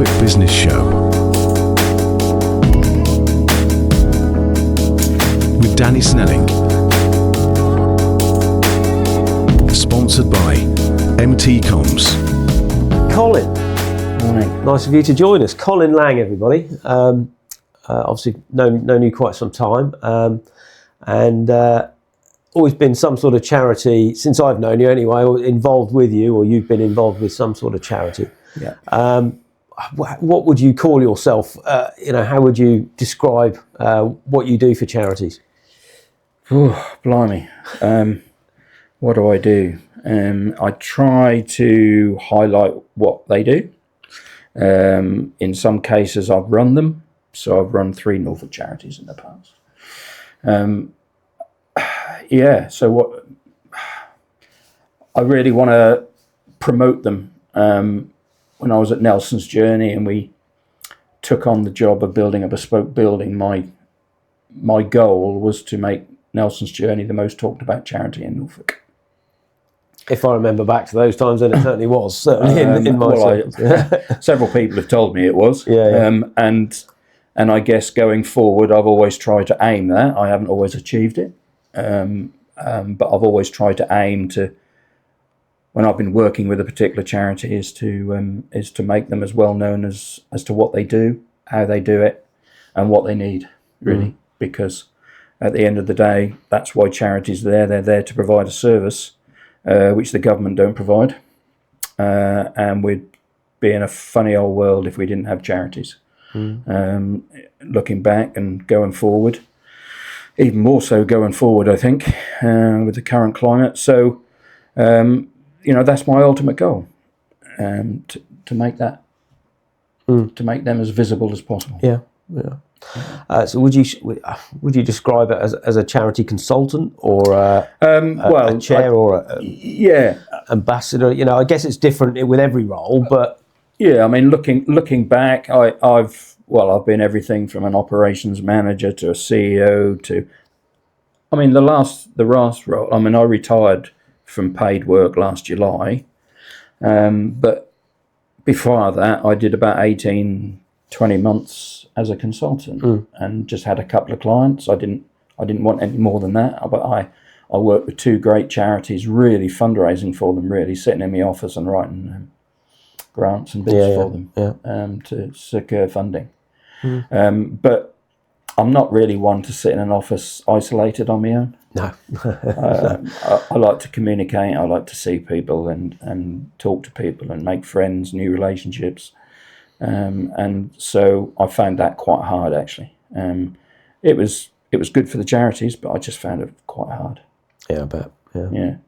Norfolk Business Show with Danny Snelling. Sponsored by MT Comms. Colin. Morning. Nice of you to join us. Colin Lang, everybody. Obviously known you quite some time, and always been some sort of charity, since I've known you anyway, or involved with you, or you've been involved with some sort of charity. Yeah. What would you call yourself? How would you describe what you do for charities? Oh, blimey. What do I do? I try to highlight what they do. In some cases, I've run them. So I've run 3 Norfolk charities in the past. So what I really want to promote them. When I was at Nelson's Journey and we took on the job of building a bespoke building, my goal was to make Nelson's Journey the most talked about charity in Norfolk. If I remember back to those times, then it certainly was. Certainly in my several people have told me it was. Yeah. And I guess going forward, I've always tried to aim that. I haven't always achieved it, but I've always tried to aim to, when I've been working with a particular charity, is to make them as well known as to what they do, how they do it, and what they need, really. Because at the end of the day, that's why charities are there. They're there to provide a service which the government don't provide, and we'd be in a funny old world if we didn't have charities. Looking back and going forward, even more so going forward, I think, with the current climate. So, that's my ultimate goal, to make that, to make them as visible as possible. Yeah. So would you describe it as a charity consultant or a chair or a ambassador? I guess it's different with every role, but yeah, I mean, looking back, I've been everything from an operations manager to a CEO to, I mean, the last role. I mean, I retired from paid work last July, but before that, I did about 18, 20 months as a consultant and just had a couple of clients. I didn't want any more than that, but I worked with 2 great charities, really fundraising for them, really sitting in my office and writing grants and bids for them to secure funding. But I'm not really one to sit in an office isolated on my own. No. I like to communicate. I like to see people and talk to people and make friends, new relationships. And so I found that quite hard, actually. It was good for the charities, but I just found it quite hard. Yeah, I bet. Yeah.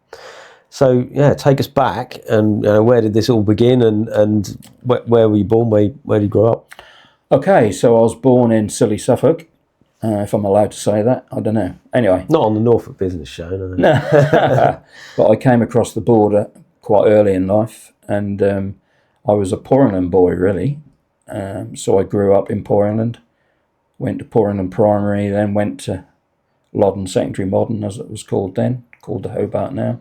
So take us back, and where did this all begin, and where were you born? Where did you grow up? Okay, so I was born in Silly, Suffolk. If I'm allowed to say that, I don't know. Anyway, not on the Norfolk Business Show, no. But I came across the border quite early in life, and I was a Porringland boy, really. So I grew up in Porringland, went to Porringland Primary, then went to Loddon Secondary Modern, as it was called then, called the Hobart now.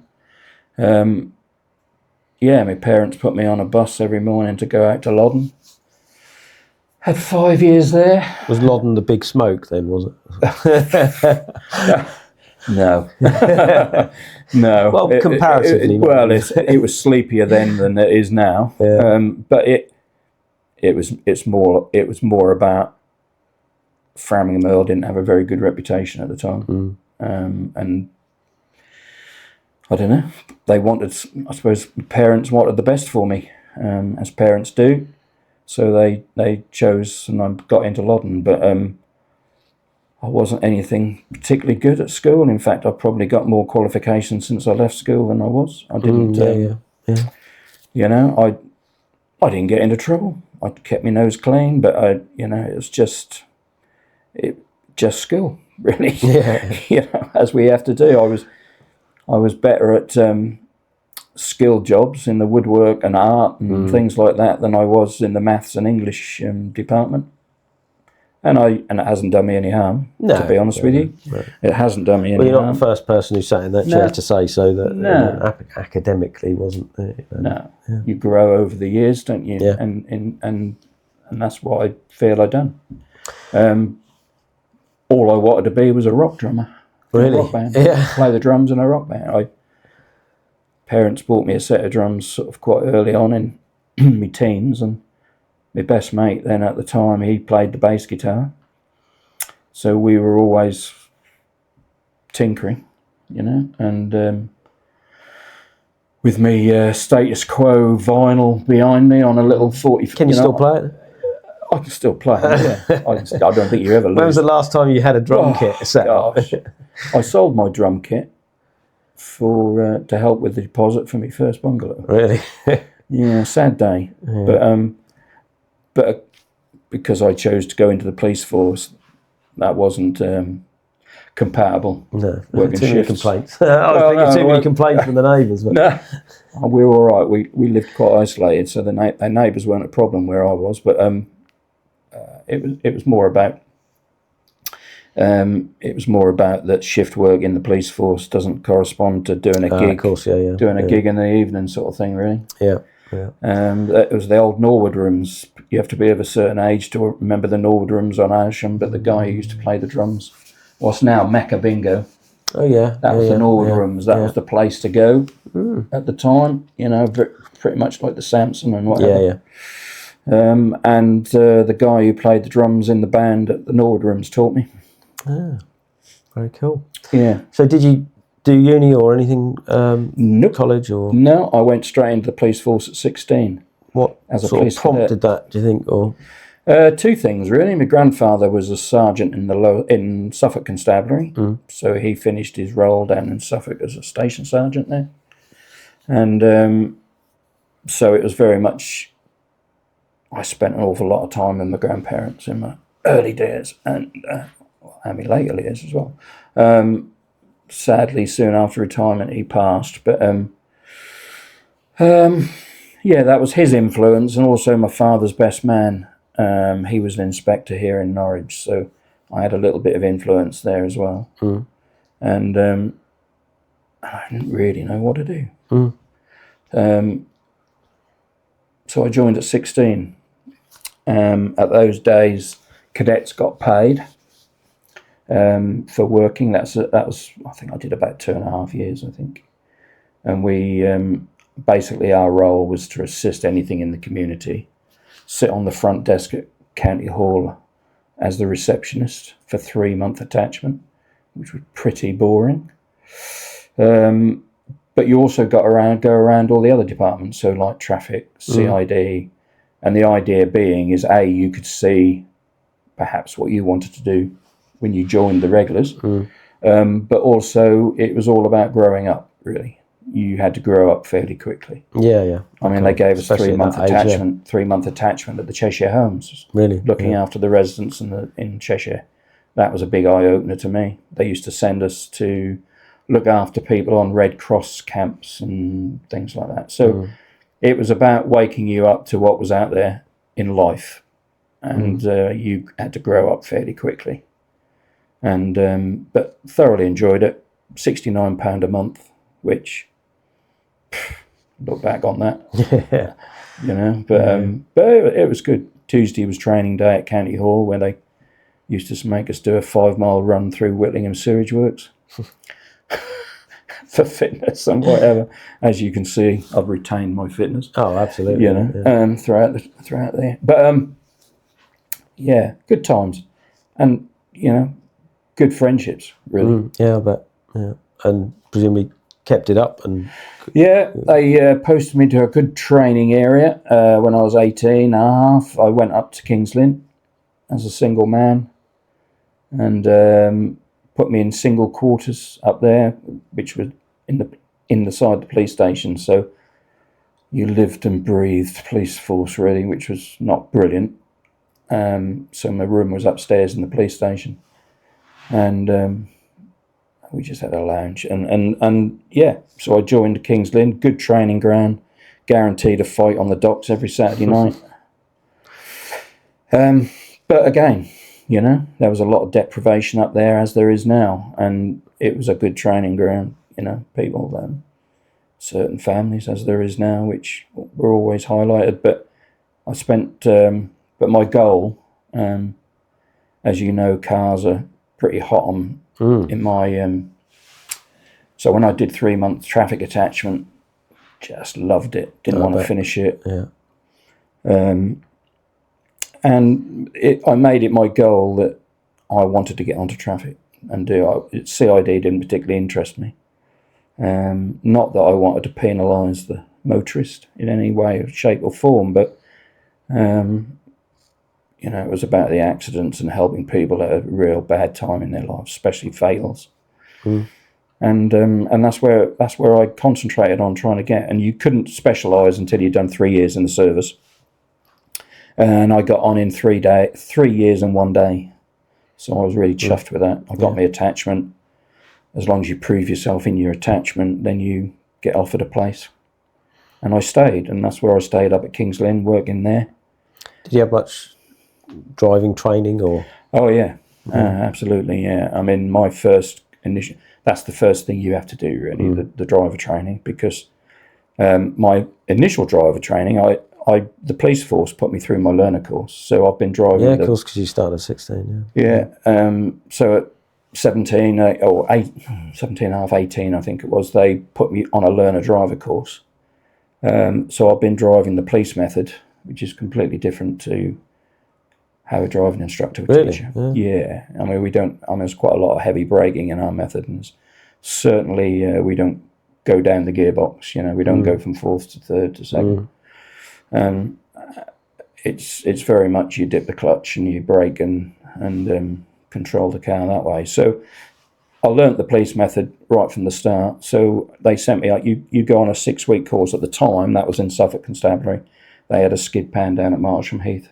My parents put me on a bus every morning to go out to Loddon. Had 5 years there. Was Loddon the big smoke then, was it? No. No. Well, comparatively. It was sleepier then than it is now. Yeah. But it's more about Framingham Earl didn't have a very good reputation at the time. And I don't know. They wanted, I suppose, parents wanted the best for me, as parents do. So they chose, and I got into Loddon, but I wasn't anything particularly good at school. In fact, I probably got more qualifications since I left school than I was. I didn't. I didn't get into trouble. I kept my nose clean, but it was just school, really. Yeah. As we have to do. I was better at skilled jobs in the woodwork and art and things like that than I was in the maths and English department. And it hasn't done me any harm, to be honest with you. Right. It hasn't done me any harm. Well, you're not the first person who sat in that chair to say so, that academically wasn't. No. Yeah. You grow over the years, don't you? Yeah. And and that's what I feel I done. All I wanted to be was a rock drummer. Really? A rock band. Yeah. Play the drums in a rock band. Parents bought me a set of drums sort of quite early on in my teens, and my best mate then at the time, he played the bass guitar. So we were always tinkering, you know, and with me Status Quo vinyl behind me on a little 40. Can you still play it? I can still play it, yeah. I don't think you ever lose. When was the last time you had a drum kit set up? Gosh. I sold my drum kit for to help with the deposit for my first bungalow. Really? Yeah, sad day. Yeah. But because I chose to go into the police force, that wasn't compatible. No, working too many shifts. complaints. I was thinking too many complaints from the neighbours. But... No, we were all right. We lived quite isolated, so the neighbours weren't a problem where I was. But it was more about that shift work in the police force doesn't correspond to doing a gig. Of course, yeah. Doing a gig in the evening, sort of thing, really. Yeah. It was the old Norwood rooms. You have to be of a certain age to remember the Norwood rooms on Ayrsham, but the guy who used to play the drums, what's now Mecca Bingo. Oh yeah, that was the Norwood rooms. That was the place to go at the time. You know, pretty much like the Samson and whatever. And the guy who played the drums in the band at the Norwood rooms taught me. Ah, very cool. Yeah. So did you do uni or anything? Nope. College or? No, I went straight into the police force at 16. What as a sort police of prompted that? Do you think? Or two things really. My grandfather was a sergeant in Suffolk Constabulary, so he finished his role down in Suffolk as a station sergeant there, and so it was very much. I spent an awful lot of time with my grandparents in my early days and my later years as well. Sadly, soon after retirement, he passed. But yeah, that was his influence, and also my father's best man. He was an inspector here in Norwich, so I had a little bit of influence there as well. And I didn't really know what to do. So I joined at 16. At those days, cadets got paid for working. That was I think I did about 2.5 years, I think. And we basically our role was to assist anything in the community, sit on the front desk at County Hall as the receptionist for 3-month attachment, which was pretty boring. But you also go around all the other departments, so like traffic, CID, and the idea being is you could see perhaps what you wanted to do when you joined the regulars, but also it was all about growing up. Really, you had to grow up fairly quickly. Yeah. I mean, they gave us Especially 3-month at that age, attachment, 3-month attachment at the Cheshire Homes. Really, looking after the residents in Cheshire. That was a big eye opener to me. They used to send us to look after people on Red Cross camps and things like that. So it was about waking you up to what was out there in life, and you had to grow up fairly quickly. And but thoroughly enjoyed it. £69 a month, which look back on that, you know. But it was good. Tuesday was training day at County Hall, where they used to make us do a 5-mile run through Whitlingham sewage works. For fitness and whatever. As you can see, I've retained my fitness. Oh, absolutely. You know, throughout there. But yeah, good times, and you know, good friendships. Really. Yeah, I bet. Yeah, and presumably kept it up. And yeah, they posted me to a good training area when I was 18 and a half. I went up to King's Lynn as a single man, and put me in single quarters up there, which was in the side of the police station. So you lived and breathed police force really, which was not brilliant. So my room was upstairs in the police station, and we just had a lounge. And yeah, so I joined King's Lynn, good training ground, guaranteed a fight on the docks every Saturday night. But again, you know, there was a lot of deprivation up there, as there is now, and it was a good training ground. You know, people, certain families, as there is now, which were always highlighted. But I spent But my goal, as you know, cars are pretty hot on in my. So when I did 3 months traffic attachment, just loved it. Didn't want to finish it. Yeah. And I made it my goal that I wanted to get onto traffic and do it. CID didn't particularly interest me. Not that I wanted to penalise the motorist in any way, shape or form, but it was about the accidents and helping people at a real bad time in their lives, especially fails. And that's where I concentrated on trying to get. And you couldn't specialise until you'd done 3 years in the service. And I got on in 3 years and 1 day. So I was really chuffed with that. I got my attachment. As long as you prove yourself in your attachment, then you get offered a place. And I stayed, and that's where I stayed, up at King's Lynn, working there. Did you have much driving training or? Oh yeah, absolutely, yeah. I mean, my first initial, that's the first thing you have to do, really, the driver training, because my initial driver training, the police force put me through my learner course, so I've been driving. Yeah, of course, because you started at 16. Yeah. So at 17 or 17 and a half, 18, I think it was, they put me on a learner driver course. So I've been driving the police method, which is completely different to how a driving instructor would teach you. Yeah. I mean, there's quite a lot of heavy braking in our method, and certainly we don't go down the gearbox, we don't go from fourth to third to second. It's very much you dip the clutch and you brake and control the car that way. So I learnt the police method right from the start. So they sent me out. You go on a 6-week course at the time. That was in Suffolk Constabulary. They had a skid pan down at Marsham Heath.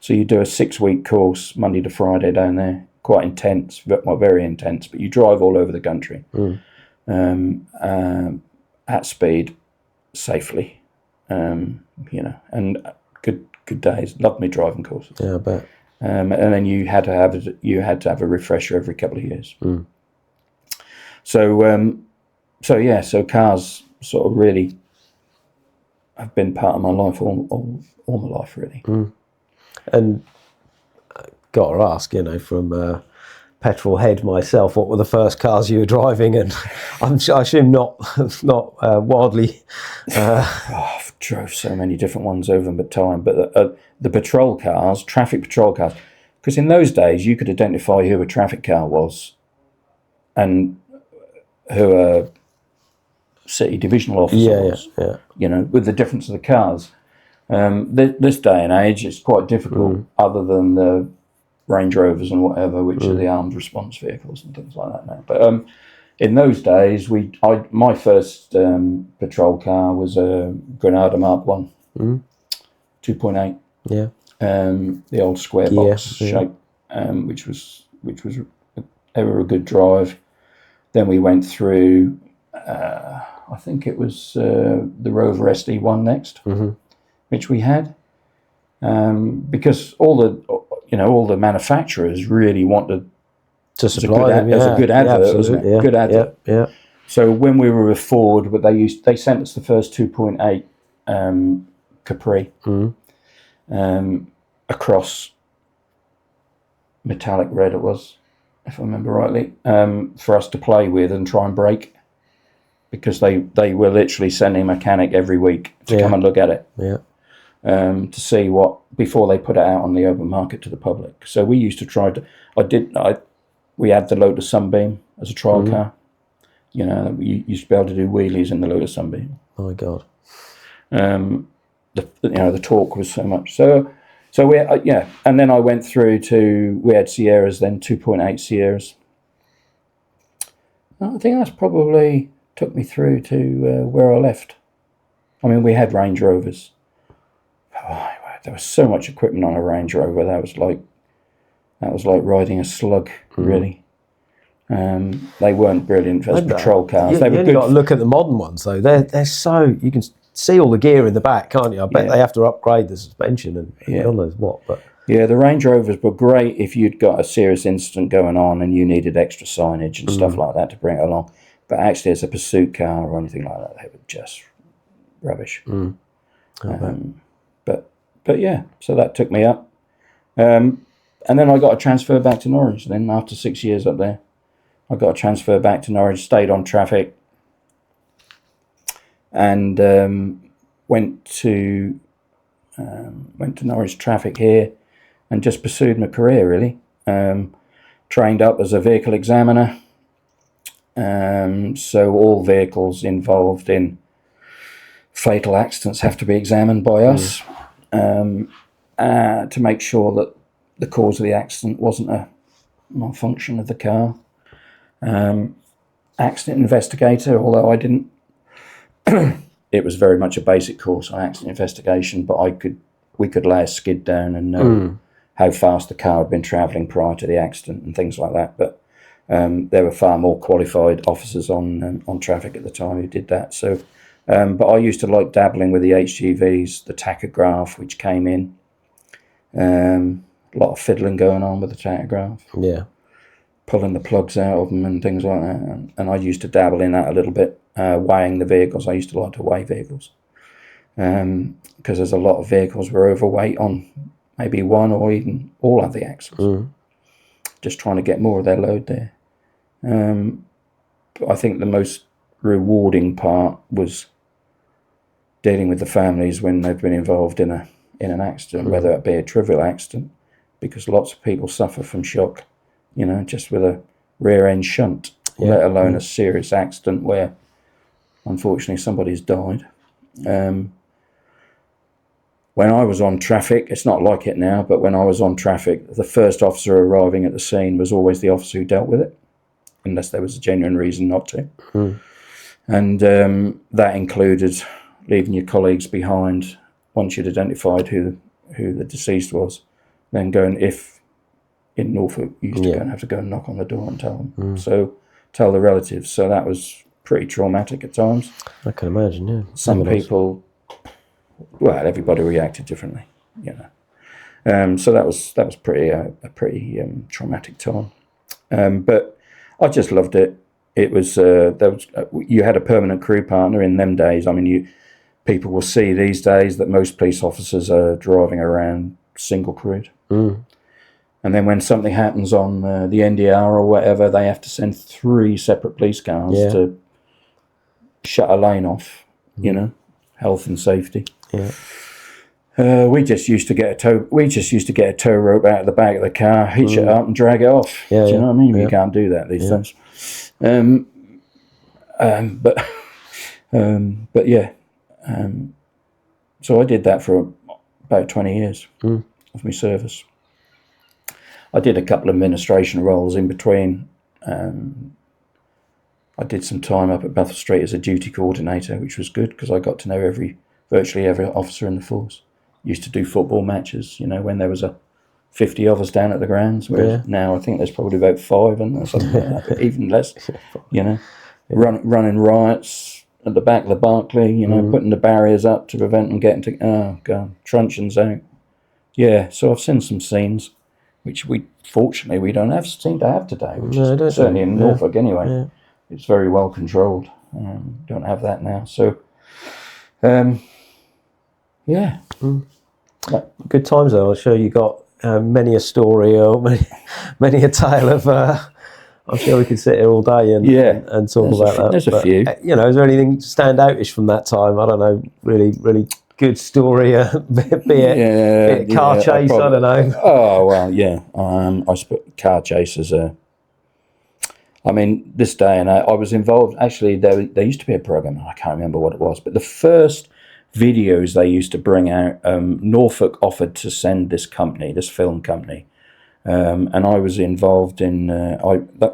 So you do a 6-week course Monday to Friday down there. Quite intense, very intense. But you drive all over the country at speed, safely. And good days. Loved me driving courses. Yeah, I bet. And then you had to have a refresher every couple of years. So cars sort of really have been part of my life all my life, really. And got to ask, from petrol head myself, what were the first cars you were driving? And I assume not wildly. I've drove so many different ones over the time, but the patrol cars, traffic patrol cars, because in those days you could identify who a traffic car was and who a city divisional officer was. With the difference of the cars. This day and age, it's quite difficult, other than the Range Rovers and whatever, which are the armed response vehicles and things like that now. But in those days, my first patrol car was a Granada Mark 1, 2.8. Yeah. The old square box shape, which was ever a good drive. Then we went through, I think it was the Rover SD1 next, which we had, because all the manufacturers really wanted to supply them as a good advert, wasn't it? Good advert. Yeah. So when we were with Ford, they sent us the first 2.8 Capri across metallic red, it was, if I remember rightly, for us to play with and try and break, because they were literally sending a mechanic every week to come and look at it. Yeah. To see what, before they put it out on the open market to the public. So we used to try to, we had the Lotus Sunbeam as a trial car. We used to be able to do wheelies in the Lotus Sunbeam. Oh my God. The torque was so much. So we, and then I went through to, we had Sierras then, 2.8 Sierras. I think that's probably took me through to where I left. I mean, we had Range Rovers. Oh, there was so much equipment on a Range Rover. That was like riding a slug, really. They weren't brilliant as patrol cars. They were good. You've got to look at the modern ones though. They're so, you can see all the gear in the back, can't you? I bet they have to upgrade the suspension and God knows what. But yeah, the Range Rovers were great if you'd got a serious incident going on and you needed extra signage and stuff like that to bring it along. But actually, as a pursuit car or anything like that, they were just rubbish. but yeah, so that took me up. And then I got a transfer back to Norwich. Then after 6 years up there, I got a transfer back to Norwich, stayed on traffic, and went to Norwich Traffic here, and just pursued my career really. Trained up as a vehicle examiner. So all vehicles involved in fatal accidents have to be examined by us to make sure that the cause of the accident wasn't a malfunction of the car. Accident investigator, although I didn't, it was very much a basic course on accident investigation, but we could lay a skid down and know how fast the car had been travelling prior to the accident and things like that. But there were far more qualified officers on traffic at the time who did that. So, but I used to like dabbling with the HGVs, the tachograph, which came in. A lot of fiddling going on with the tachograph. Yeah. Pulling the plugs out of them and things like that. And I used to dabble in that a little bit, weighing the vehicles. I used to like to weigh vehicles. Because there's a lot of vehicles were overweight on maybe one or even all of the axles. Just trying to get more of their load there. But I think the most rewarding part was dealing with the families when they've been involved in an accident, whether it be a trivial accident, because lots of people suffer from shock, just with a rear end shunt, let alone a serious accident where unfortunately somebody's died. When I was on traffic, it's not like it now, but when I was on traffic, the first officer arriving at the scene was always the officer who dealt with it, unless there was a genuine reason not to. And that included leaving your colleagues behind once you'd identified who the deceased was, then going, if in Norfolk, you used to go and have to go and knock on the door and tell them. So tell the relatives. So that was pretty traumatic at times. I can imagine, yeah. Some people, well, everybody reacted differently, so that was pretty a pretty traumatic time. But I just loved it. It was you had a permanent crew partner in them days. I mean, people will see these days that most police officers are driving around single crewed. And then when something happens on the NDR or whatever, they have to send 3 separate police cars to shut a lane off. Health and safety. We just used to get a tow rope out of the back of the car, hitch it up, and drag it off. Do you know what I mean? You can't do that these days. But yeah. So I did that for about 20 years of my service. I did a couple of administration roles in between. I did some time up at Bethel Street as a duty coordinator, which was good because I got to know virtually every officer in the force. Used to do football matches, when there was 50 of us down at the grounds, whereas now I think there's probably about 5 and something like that, even less, running riots at the back of the Barclay, putting the barriers up to prevent them getting to, truncheons out. Yeah, so I've seen some scenes, which fortunately we don't seem to have today, which is certainly in Norfolk anyway. Yeah. It's very well controlled. Don't have that now. So, good times though. I'm sure you got many a story or many a tale of. I'm sure we could sit here all day and talk about that. There's a few. Is there anything stand outish from that time? I don't know. Really good story. Be it car chase. I don't know. Oh well, yeah. I suppose car chases are. I mean, this day and I was involved. Actually, there used to be a program. I can't remember what it was, but the first videos they used to bring out, Norfolk offered to send this film company, and I was involved in.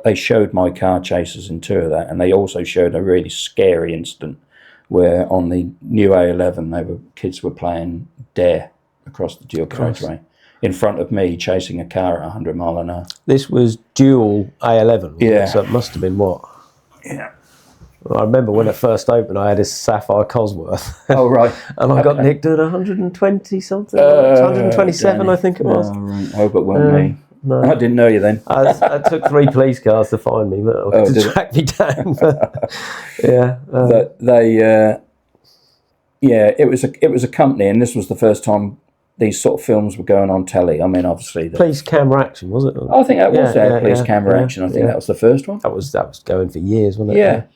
They showed my car chases in 2 of that, and they also showed a really scary incident where on the new A11, kids were playing dare across the dual carriageway in front of me, chasing a car at 100 mile an hour. This was dual A11. Yeah. So it must have been what? Yeah. Well, I remember when it first opened, I had this Sapphire Cosworth. Oh, right. And I got nicked at 120 something, 127 I think it was. Oh, right. I hope it wasn't me. No. I didn't know you then. I took 3 police cars to find me, to track me down. It was a company, and this was the first time these sort of films were going on telly. I mean, obviously, Police camera action, was it? I think that was police camera action. I think that was the first one. That was going for years, wasn't it?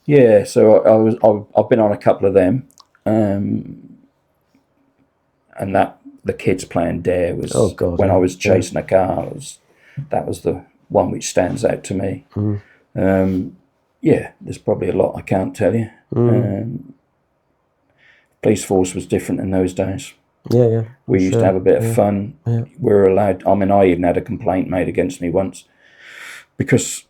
Yeah. So I've been on a couple of them, and that the kids playing Dare was when I was chasing a car. That was the one which stands out to me. There's probably a lot I can't tell you. Police force was different in those days. We used to have a bit of fun. We were allowed. I mean, I even had a complaint made against me once because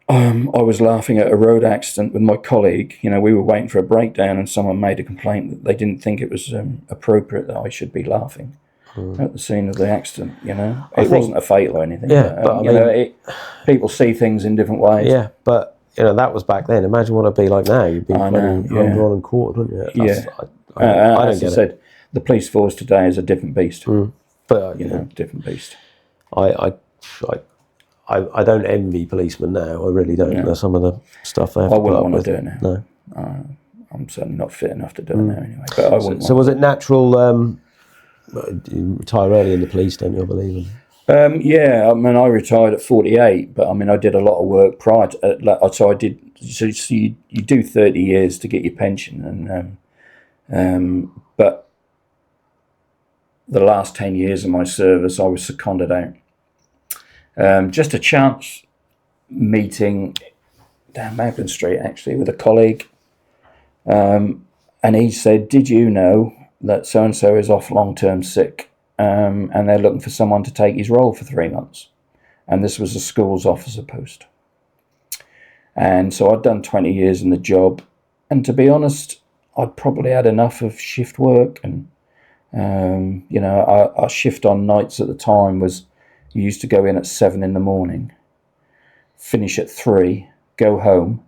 I was laughing at a road accident with my colleague. You know, we were waiting for a breakdown, and someone made a complaint that they didn't think it was appropriate that I should be laughing at the scene of the accident. You know, it wasn't a fatal or anything. People see things in different ways. Yeah, but you know that was back then. Imagine what it'd be like now. You'd be drawn and quartered, wouldn't you? As I said, the police force today is a different beast. But different beast. I don't envy policemen now. I really don't. Some of the stuff they have I to put wouldn't up want to with. do it No. I'm certainly not fit enough to do it now anyway. But I wouldn't. So was it natural? You retire early in the police, don't you? I believe. I mean, I retired at 48, but I mean, I did a lot of work prior to. So I did. So you do 30 years to get your pension, and but the last 10 years of my service, I was seconded out. Just a chance meeting down Maplin Street, actually, with a colleague, and he said, "Did you know that so and so is off long-term sick?" And they're looking for someone to take his role for 3 months. And this was a schools officer post. And so I'd done 20 years in the job. And to be honest, I'd probably had enough of shift work. And, our shift on nights at the time was you used to go in at 7 in the morning, finish at 3, go home.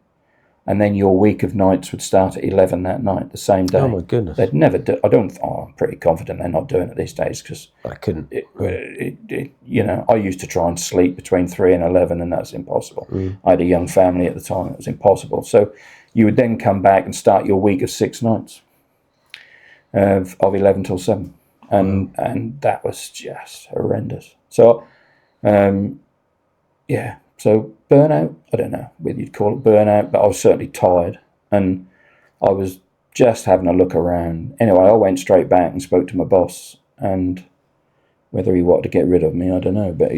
And then your week of nights would start at 11 that night, the same day. Oh my goodness! They'd never do. I'm pretty confident they're not doing it these days because I couldn't. I used to try and sleep between 3 and 11, and that's impossible. I had a young family at the time; it was impossible. So you would then come back and start your week of 6 nights of 11 till 7, and that was just horrendous. So, So burnout, I don't know whether you'd call it burnout, but I was certainly tired, and I was just having a look around. Anyway, I went straight back and spoke to my boss, and whether he wanted to get rid of me, I don't know, but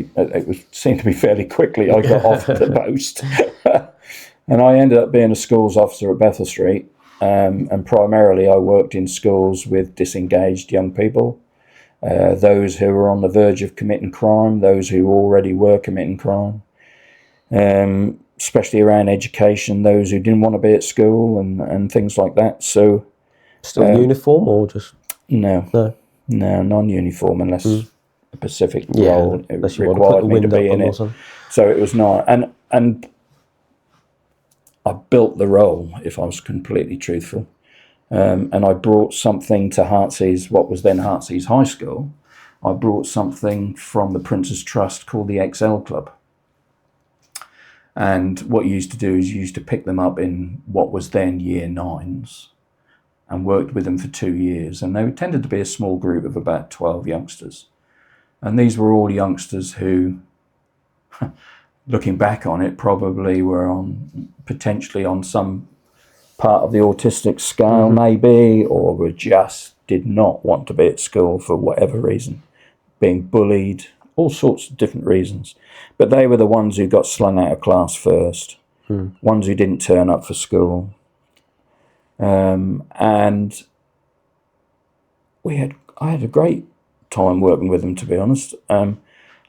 seemed to be fairly quickly I got off the post. And I ended up being a schools officer at Bethel Street, and primarily I worked in schools with disengaged young people, those who were on the verge of committing crime, those who already were committing crime. Especially around education, those who didn't want to be at school and things like that. So, still uniform or just no, non-uniform unless a specific role unless you required want to put the me to be in it. So it was not, and I built the role, if I was completely truthful, and I brought something to Heartsease, what was then Heartsease High School. I brought something from the Prince's Trust called the XL Club. And what you used to do is you used to pick them up in what was then year 9s and worked with them for 2 years. And they tended to be a small group of about 12 youngsters. And these were all youngsters who, looking back on it, probably were potentially on some part of the autistic scale maybe, or were just did not want to be at school for whatever reason, being bullied, all sorts of different reasons. But they were the ones who got slung out of class first, ones who didn't turn up for school. And I had a great time working with them, to be honest. I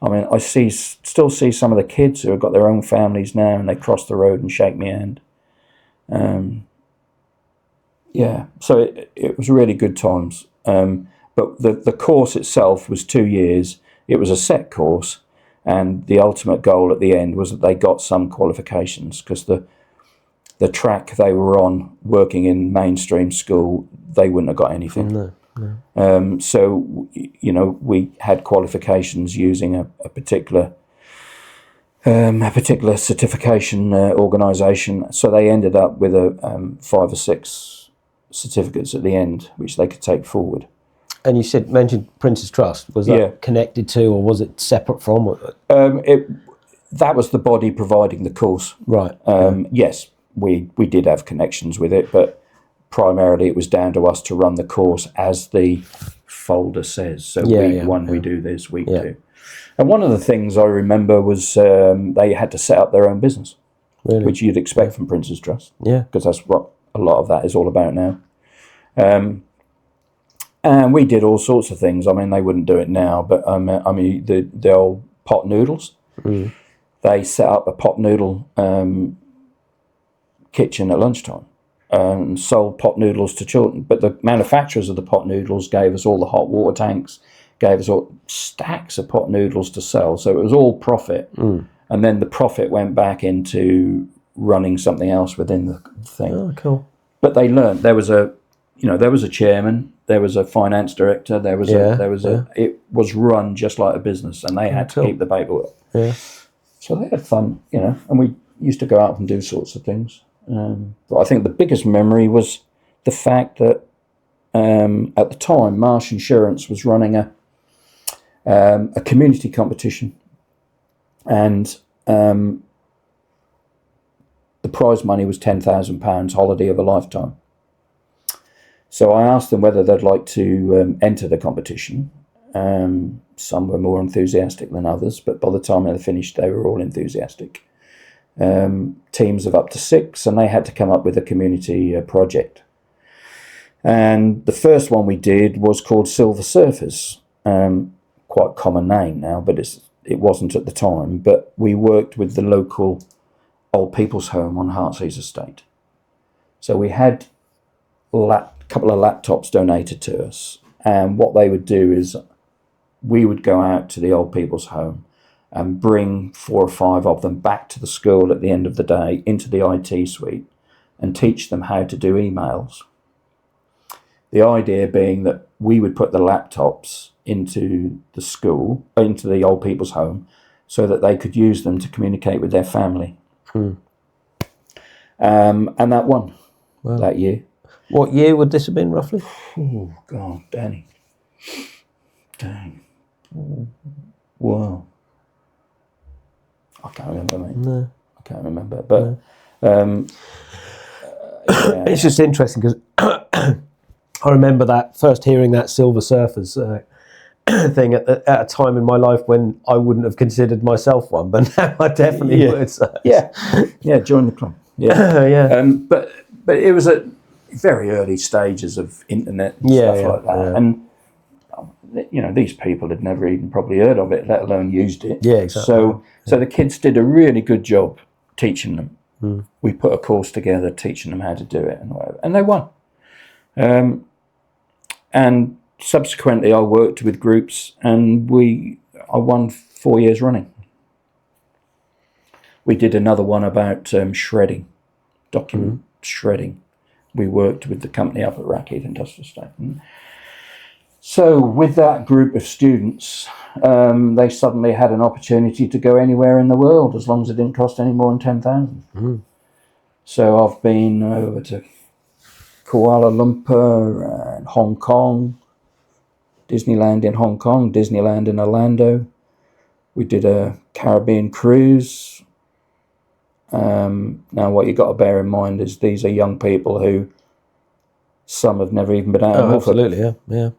mean, I still see some of the kids who have got their own families now, and they cross the road and shake my hand. So it was really good times. But the course itself was 2 years. It was a set course, and the ultimate goal at the end was that they got some qualifications, because the track they were on, working in mainstream school, they wouldn't have got anything. No. So, we had qualifications using a particular certification organisation. So they ended up with 5 or 6 certificates at the end, which they could take forward. And you mentioned Prince's Trust. Was that Yeah. connected to, or was it separate from? That was the body providing the course. Right. Yes, we did have connections with it, but primarily it was down to us to run the course as the folder says. So week one we do this, week two. And one of the things I remember was they had to set up their own business, Really? which you'd expect from Prince's Trust. Yeah. Because that's what a lot of that is all about now. And we did all sorts of things. I mean, they wouldn't do it now, but I mean, the old pot noodles. They set up a pot noodle kitchen at lunchtime and sold pot noodles to children. But the manufacturers of the pot noodles gave us all the hot water tanks, gave us all stacks of pot noodles to sell. So it was all profit. And then the profit went back into running something else within the thing. Oh, cool. But they learned there was a chairman, there was a finance director, it was run just like a business, and they had to keep the paperwork. Yeah. So they had fun, and we used to go out and do sorts of things. But I think the biggest memory was the fact that at the time, Marsh Insurance was running a community competition, and the prize money was £10,000, holiday of a lifetime. So I asked them whether they'd like to enter the competition. Some were more enthusiastic than others, but by the time they finished, they were all enthusiastic. Teams of up to 6, and they had to come up with a community project. And the first one we did was called Silver Surfers. Quite a common name now, but it wasn't at the time. But we worked with the local old people's home on Heartsease Estate. So we had a couple of laptops donated to us, and what they would do is we would go out to the old people's home and bring 4 or 5 of them back to the school at the end of the day into the IT suite and teach them how to do emails. The idea being that we would put the laptops into the school, into the old people's home, so that they could use them to communicate with their family. And that won that year. What year would this have been, roughly? Oh, God, Danny. Dang. Wow. I can't remember, mate. No. I can't remember. But It's just interesting because I remember first hearing that Silver Surfers thing at a time in my life when I wouldn't have considered myself one, but now I definitely would. So. Yeah, join the club. Yeah. Yeah. But it was at very early stages of internet and stuff like that. Yeah. And these people had never even probably heard of it, let alone used it. Yeah, exactly. So the kids did a really good job teaching them. We put a course together teaching them how to do it and whatever, and they won. And subsequently, I worked with groups, and I won 4 years running. We did another one about shredding, document shredding. We worked with the company up at Rackheath Industrial Estate. So with that group of students, they suddenly had an opportunity to go anywhere in the world as long as it didn't cost any more than 10,000. So I've been over to Kuala Lumpur and Hong Kong, Disneyland in Hong Kong, Disneyland in Orlando. We did a Caribbean cruise. Now what you've got to bear in mind is these are young people who some have never even been out of Norfolk. Absolutely, yeah.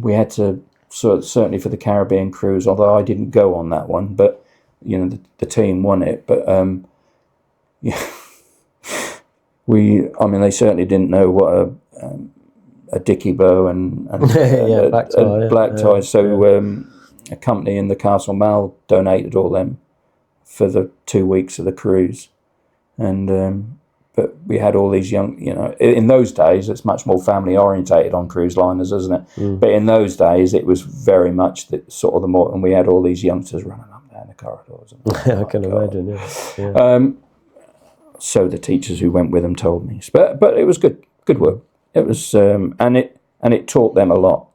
We had to, certainly for the Caribbean cruise, although I didn't go on that one, but the team won it. But they certainly didn't know what a dicky bow and black tie. So a company in the Castle Mall donated all them for the 2 weeks of the cruise, and but we had all these young, in those days it's much more family orientated on cruise liners, isn't it? But in those days it was very much the more, and we had all these youngsters running up and down the corridors. I can imagine. Yeah. So the teachers who went with them told me, but it was good work. It was, and it taught them a lot.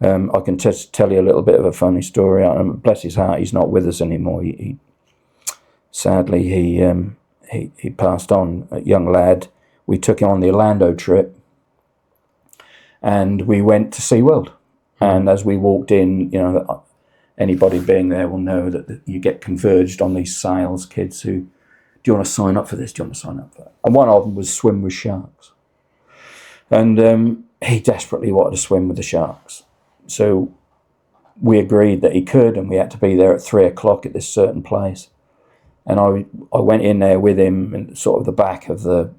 I can tell you a little bit of a funny story. Bless his heart, he's not with us anymore. Sadly, he passed on, a young lad. We took him on the Orlando trip, and we went to SeaWorld. And as we walked in, you know, anybody being there will know that you get converged on these sales kids who, do you want to sign up for this? Do you want to sign up for that? And one of them was swim with sharks. And he desperately wanted to swim with the sharks. So we agreed that he could, and we had to be there at 3:00 at this certain place. And I went in there with him in sort of the back of the,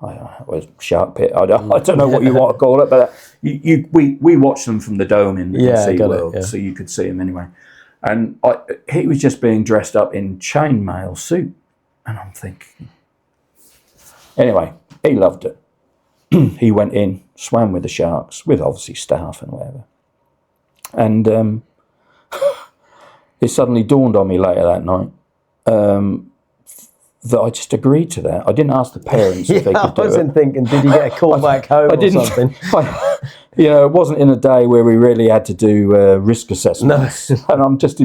I don't know, it was shark pit. I don't know what you want to call it, but we watched them from the dome in SeaWorld, so you could see them anyway. And he was just being dressed up in chainmail suit, and I'm thinking. Anyway, he loved it. He went in, swam with the sharks, with obviously staff and whatever. And it suddenly dawned on me later that night. That I just agreed to that. I didn't ask the parents if they could do it. I wasn't thinking, did you get a call back home or something? It wasn't in a day where we really had to do risk assessments. No. And I just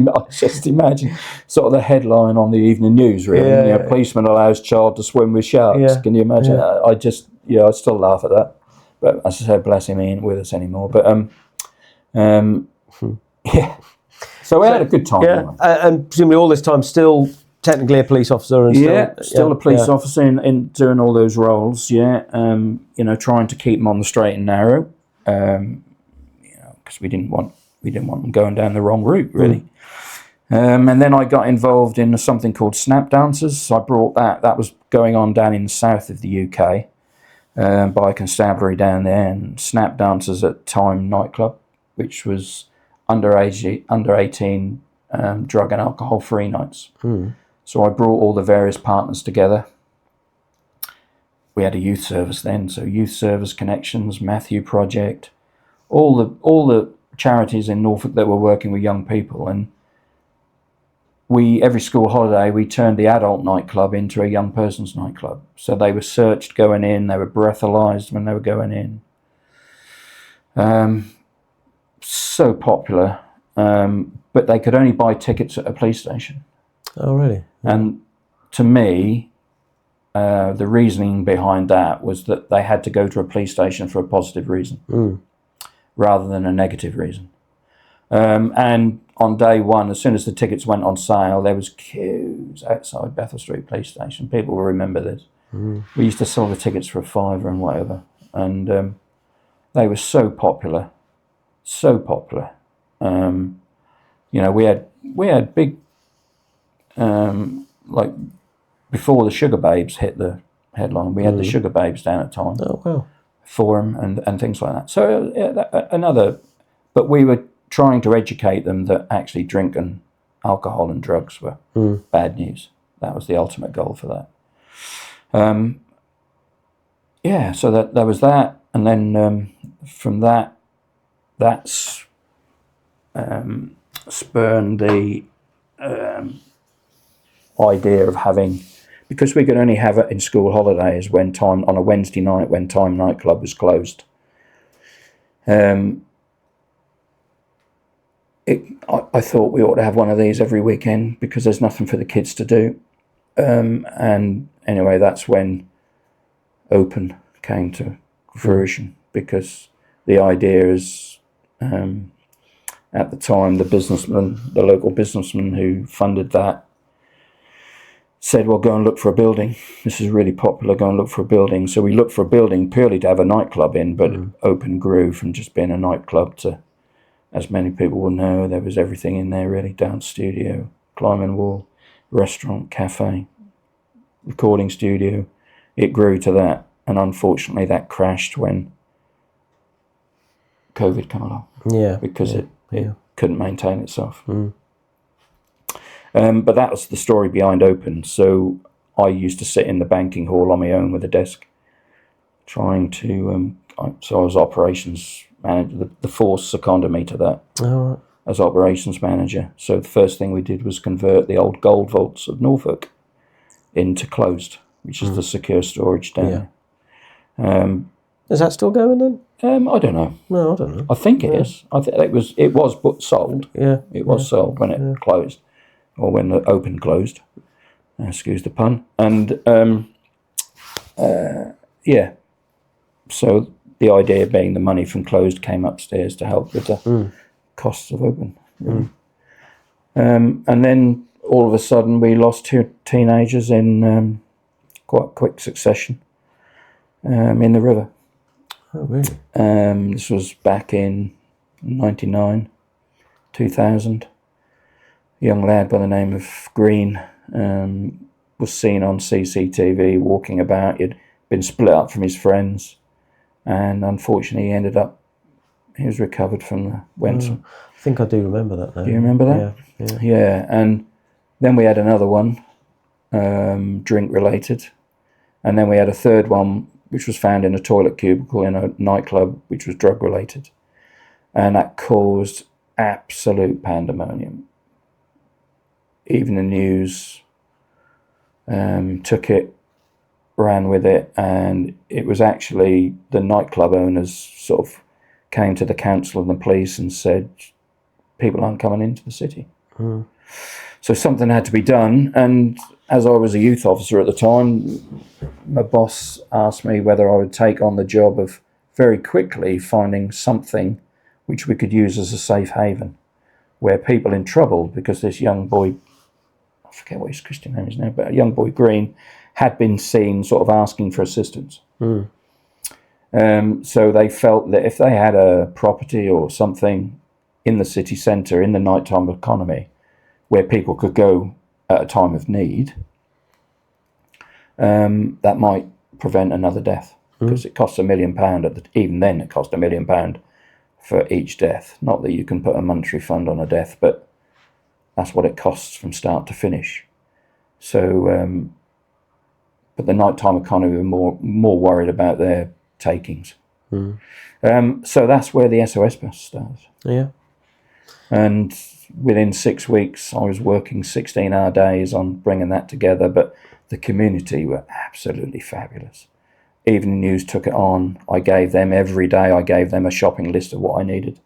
imagine sort of the headline on the evening news, really. Policeman allows child to swim with sharks. Yeah. Can you imagine? Yeah. I still laugh at that. But as I said, bless him, he ain't with us anymore. But yeah. So we had a good time. Yeah. Anyway. And presumably all this time still technically a police officer, and still a police officer in doing all those roles. Trying to keep them on the straight and narrow, because we didn't want them going down the wrong route, really. And then I got involved in something called snap dancers. I brought that was going on down in the south of the UK, by a constabulary down there, and snap dancers at Time nightclub, which was under 18 drug and alcohol free nights. So I brought all the various partners together. We had a youth service then, so Youth Service Connections, Matthew Project, all the charities in Norfolk that were working with young people. And every school holiday, we turned the adult nightclub into a young person's nightclub. So they were searched going in, they were breathalyzed when they were going in. So popular, but they could only buy tickets at a police station. Oh, really? And to me, the reasoning behind that was that they had to go to a police station for a positive reason, rather than a negative reason. And on day one, as soon as the tickets went on sale, there was queues outside Bethel Street Police Station. People will remember this. We used to sell the tickets for $5 and whatever, and they were so popular. We had big. Like before the Sugar Babes hit the headline, we had the Sugar Babes down at Time Forum and things like that. So but we were trying to educate them that actually drinking alcohol and drugs were bad news. That was the ultimate goal for that. So that was that, and then from that's spurned the idea of having, because we could only have it in school holidays when Time, on a Wednesday night when Time nightclub was closed. I thought we ought to have one of these every weekend because there's nothing for the kids to do. And anyway, that's when Open came to fruition, because the idea is, at the time, the local businessman who funded that, said, well, go and look for a building. This is really popular, go and look for a building. So we looked for a building purely to have a nightclub in, but Open grew from just being a nightclub to, as many people will know, there was everything in there really, dance studio, climbing wall, restaurant, cafe, recording studio. It grew to that, and unfortunately that crashed when COVID came along. Because it couldn't maintain itself. But that was the story behind Open. So I used to sit in the banking hall on my own with a desk, trying to. So I was operations manager. The force seconded me to that as operations manager. So the first thing we did was convert the old gold vaults of Norfolk into closed, which is the secure storage down there. Is that still going then? I don't know. No, I don't know. I think it is. I think it was sold. It was sold when it closed. Or when the Open closed, excuse the pun, and so the idea being the money from closed came upstairs to help with the costs of open. Really. And then all of a sudden we lost 2 teenagers in quite quick succession in the river. Oh, really? This was back in 99, 2000. A young lad by the name of Green was seen on CCTV walking about. He'd been split up from his friends, and unfortunately he was recovered from the Wensum. I think I do remember that now. Do you remember that? Yeah. Yeah, and then we had another one, drink related, and then we had a third one which was found in a toilet cubicle in a nightclub, which was drug related, and that caused absolute pandemonium. Even the news took it, ran with it, and it was actually the nightclub owners sort of came to the council and the police and said people aren't coming into the city. So something had to be done, and as I was a youth officer at the time, my boss asked me whether I would take on the job of very quickly finding something which we could use as a safe haven, where people in trouble, because this young boy, I forget what his Christian name is now, but a young boy, Green, had been seen sort of asking for assistance. So they felt that if they had a property or something in the city centre, in the nighttime economy, where people could go at a time of need, that might prevent another death, because it costs £1 million. Even then, it cost £1 million for each death. Not that you can put a monetary fund on a death, but that's what it costs from start to finish. So, but the nighttime economy were more worried about their takings. So that's where the SOS bus started. Yeah. And within 6 weeks, I was working 16-hour days on bringing that together. But the community were absolutely fabulous. Evening News took it on. I gave them every day. I gave them a shopping list of what I needed,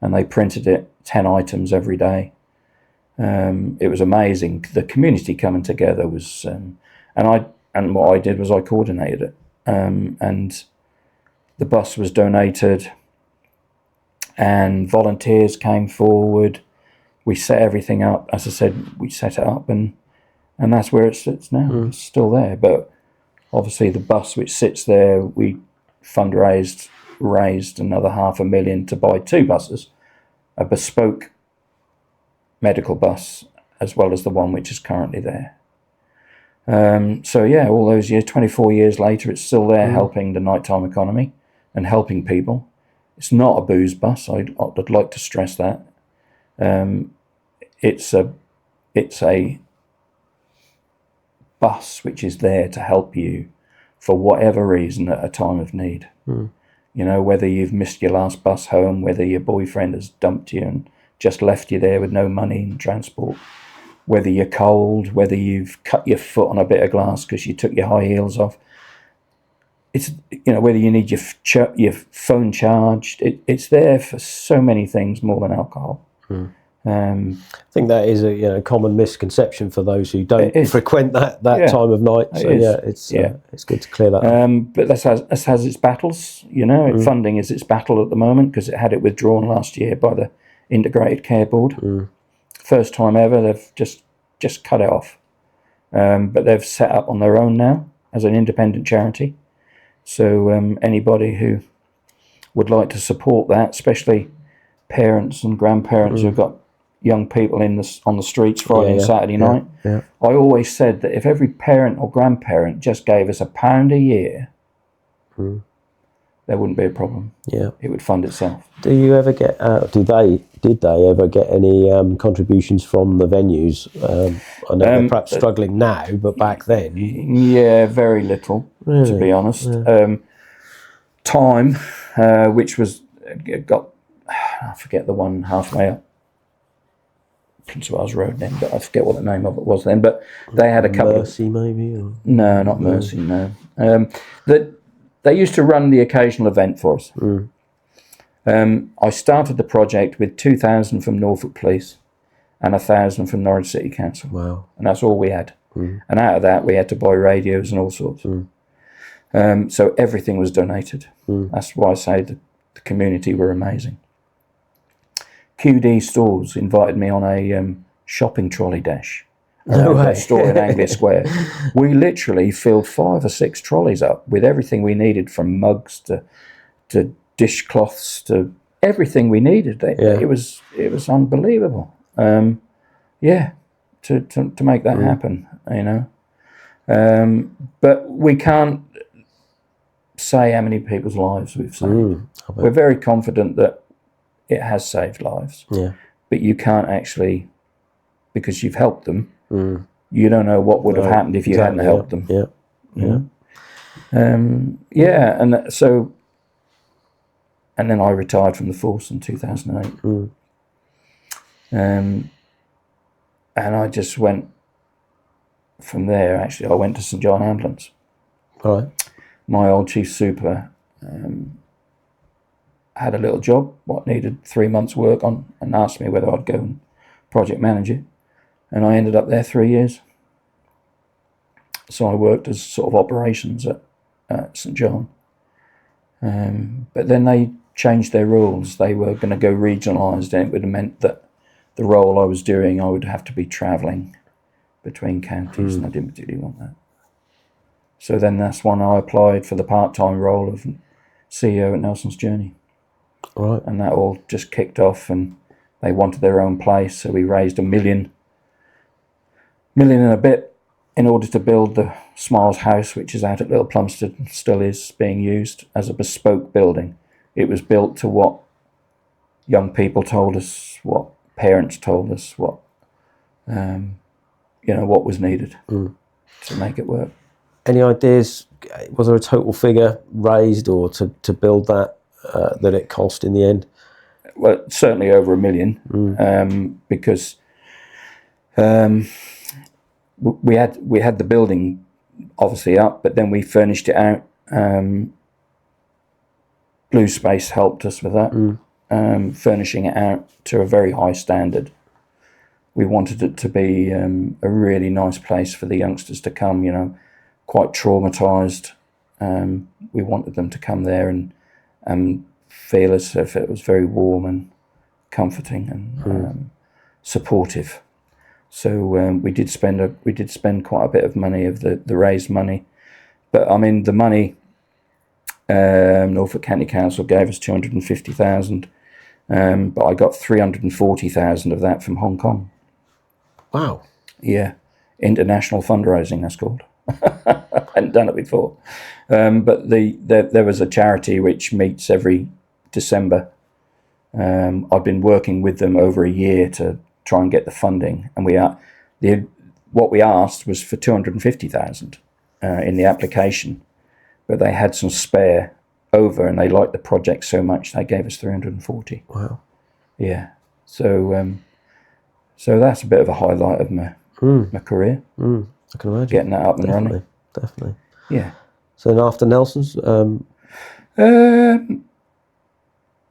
and they printed it 10 items every day. It was amazing. The community coming together was, and what I did was I coordinated it, and the bus was donated, and volunteers came forward. We set everything up. As I said, we set it up, and that's where it sits now. It's still there, but obviously the bus which sits there, we raised another $500,000 to buy 2 buses, a bespoke medical bus, as well as the one which is currently there. So yeah, all those years, 24 years later, it's still there, helping the nighttime economy and helping people. It's not a booze bus. I'd like to stress that. It's a bus which is there to help you for whatever reason at a time of need. You know, whether you've missed your last bus home, whether your boyfriend has dumped you and just left you there with no money and transport, whether you're cold, whether you've cut your foot on a bit of glass because you took your high heels off. It's, you know, whether you need your phone charged. It's there for so many things more than alcohol. I think that is a common misconception for those who don't frequent that time of night. So it's good to clear that up. But this has its battles. You know, funding is its battle at the moment because it had it withdrawn last year by the Integrated Care Board. First time ever, they've just cut it off. But they've set up on their own now as an independent charity. So anybody who would like to support that, especially parents and grandparents who've got young people on the streets Friday and Saturday night. I always said that if every parent or grandparent just gave us £1 a year, there wouldn't be a problem. It would fund itself. Do you ever get? Did they ever get any contributions from the venues? I know they're perhaps struggling now, but back then, very little, to be honest. Time, which was I forget the one halfway up Prince of Wales Road then, but I forget what the name of it was then. But they had a couple Mercy maybe? Or? No, not Mercy, no. They used to run the occasional event for us. I started the project with 2,000 from Norfolk Police and 1,000 from Norwich City Council. Wow. And that's all we had. And out of that, we had to buy radios and all sorts. So everything was donated. That's why I say the community were amazing. QD Stores invited me on a shopping trolley dash around their store in Anglia Square. We literally filled 5 or 6 trolleys up with everything we needed, from mugs to dishcloths to everything we needed. It was unbelievable. To make that happen, you know. But we can't say how many people's lives we've saved. We're very confident that it has saved lives. Yeah. But you can't actually, because you've helped them, you don't know what would have happened if you hadn't helped them. Yeah. And then I retired from the force in 2008. And I just went from there. Actually, I went to St John Ambulance. Right. My old chief super had a little job what needed 3 months work on, and asked me whether I'd go and project manage it, and I ended up there 3 years. So I worked as sort of operations at St John, but then they changed their rules. They were going to go regionalised, and it would have meant that the role I was doing, I would have to be travelling between counties, and I didn't particularly want that. So then that's when I applied for the part-time role of CEO at Nelson's Journey. Right. And that all just kicked off, and they wanted their own place, so we raised $1 million and a bit in order to build the Smiles House, which is out at Little Plumstead, and still is being used as a bespoke building. It was built to what young people told us, what parents told us, what what was needed to make it work. Any ideas? Was there a total figure raised, or to build that that it cost in the end? Well, certainly over $1 million, because we had the building obviously up, but then we furnished it out. Blue Space helped us with that, furnishing it out to a very high standard. We wanted it to be a really nice place for the youngsters to come, quite traumatised. We wanted them to come there and feel as if it was very warm and comforting and supportive. So we did spend quite a bit of money, of the raised money. But I mean, the money, Norfolk County Council gave us $250,000, but I got $340,000 of that from Hong Kong. Wow. Yeah, international fundraising, that's called. I hadn't done it before, but there was a charity which meets every December. I've been working with them over a year to try and get the funding, and what we asked was for $250,000 in the application, but they had some spare over, and they liked the project so much they gave us $340,000. Wow. Yeah. So that's a bit of a highlight of my career. I can imagine. Getting that up and running. Definitely. Yeah. So then after Nelson's?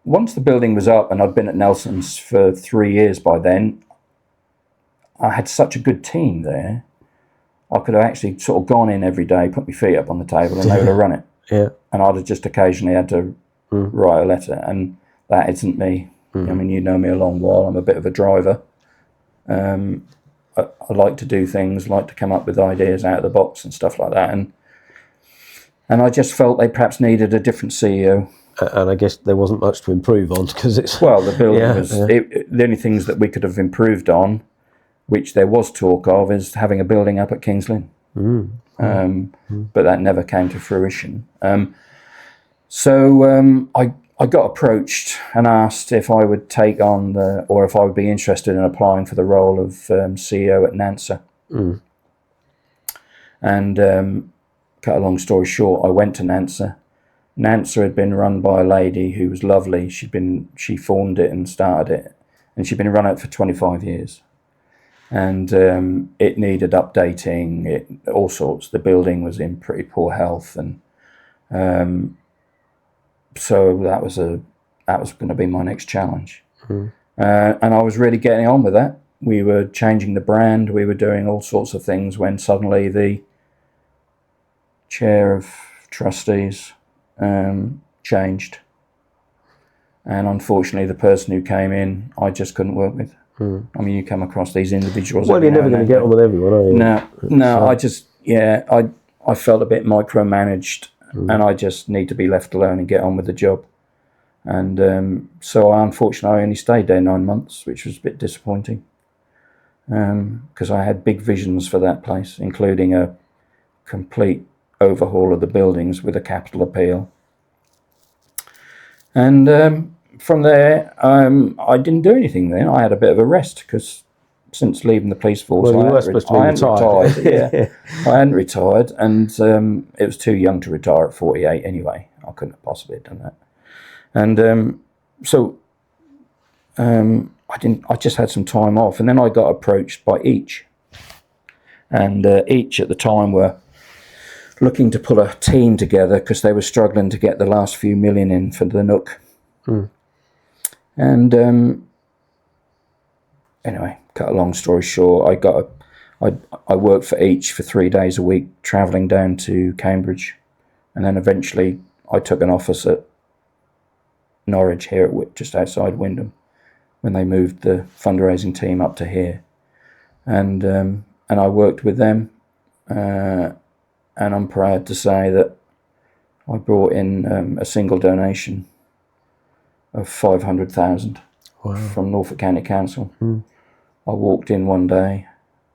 Once the building was up, and I'd been at Nelson's for 3 years by then, I had such a good team there. I could have actually sort of gone in every day, put my feet up on the table, and they would have run it. Yeah. And I'd have just occasionally had to write a letter, and that isn't me. I mean, you know me a long while. I'm a bit of a driver. I like to do things, like to come up with ideas out of the box and stuff like that. And I just felt they perhaps needed a different CEO. And I guess there wasn't much to improve on, because it's... Well, the building was... the only things that we could have improved on, which there was talk of, is having a building up at Kings Lynn. But that never came to fruition. So I got approached and asked if I would take on or if I would be interested in applying for the role of CEO at NANSA. And cut a long story short, I went to NANSA. NANSA had been run by a lady who was lovely. She formed it and started it, and she'd been run it for 25 years. And it needed updating, all sorts. The building was in pretty poor health, and so that was going to be my next challenge. And I was really getting on with that. We were changing the brand. We were doing all sorts of things when suddenly the chair of trustees changed. And unfortunately, the person who came in, I just couldn't work with. I mean, you come across these individuals. Well, you're never going to get on with everyone, are you? No, I felt a bit micromanaged, and I just need to be left alone and get on with the job. And so, unfortunately, I only stayed there 9 months, which was a bit disappointing, because I had big visions for that place, including a complete overhaul of the buildings with a capital appeal. And from there, I didn't do anything then. I had a bit of a rest because since leaving the police force, Well, you were supposed to be retired. Yeah, I hadn't retired, and it was too young to retire at 48 anyway. I couldn't have possibly have done that. And so I didn't. I just had some time off, and then I got approached by Each, and Each at the time were looking to pull a team together because they were struggling to get the last few million in for the Nook. And anyway, cut a long story short, I worked for Each for 3 days a week, travelling down to Cambridge, and then eventually I took an office at Norwich here at just outside Wymondham when they moved the fundraising team up to here, and I worked with them, and I'm proud to say that I brought in a single donation of 500,000 from Norfolk County Council. I walked in one day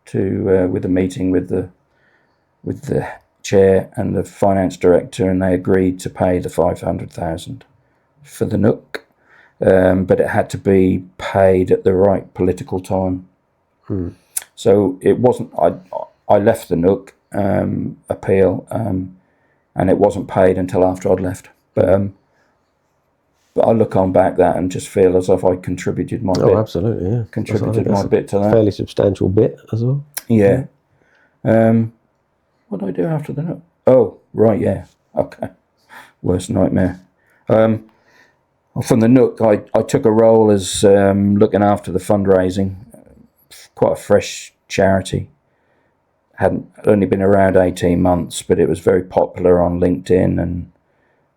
to with a meeting with the chair and the finance director, and they agreed to pay the 500,000 for the Nook, but it had to be paid at the right political time. So it wasn't. I left the Nook appeal, and it wasn't paid until after I'd left. But I look on back that and just feel as if I contributed my bit. Oh, absolutely, yeah. Contributed my bit to that. Fairly substantial bit as well. Yeah. What did I do after the Nook? Oh, right, yeah. Okay. Worst nightmare. From the Nook, I took a role as looking after the fundraising. Quite a fresh charity. Hadn't only been around 18 months, but it was very popular on LinkedIn, and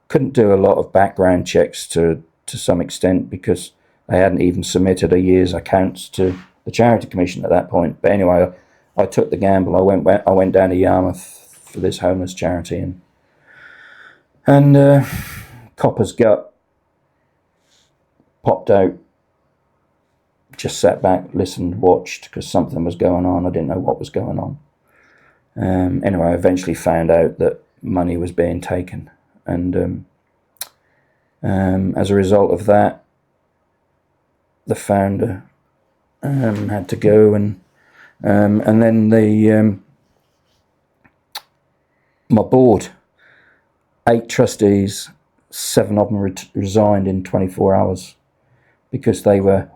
couldn't do a lot of background checks to some extent because they hadn't even submitted a year's accounts to the Charity Commission at that point. But anyway, I took the gamble. I went down to Yarmouth for this homeless charity, and Copper's gut popped out. Just sat back, listened, watched, because something was going on. I didn't know what was going on. Anyway, I eventually found out that money was being taken. And as a result of that, the founder had to go, and then my board, 8 trustees, 7 of them resigned in 24 hours because they were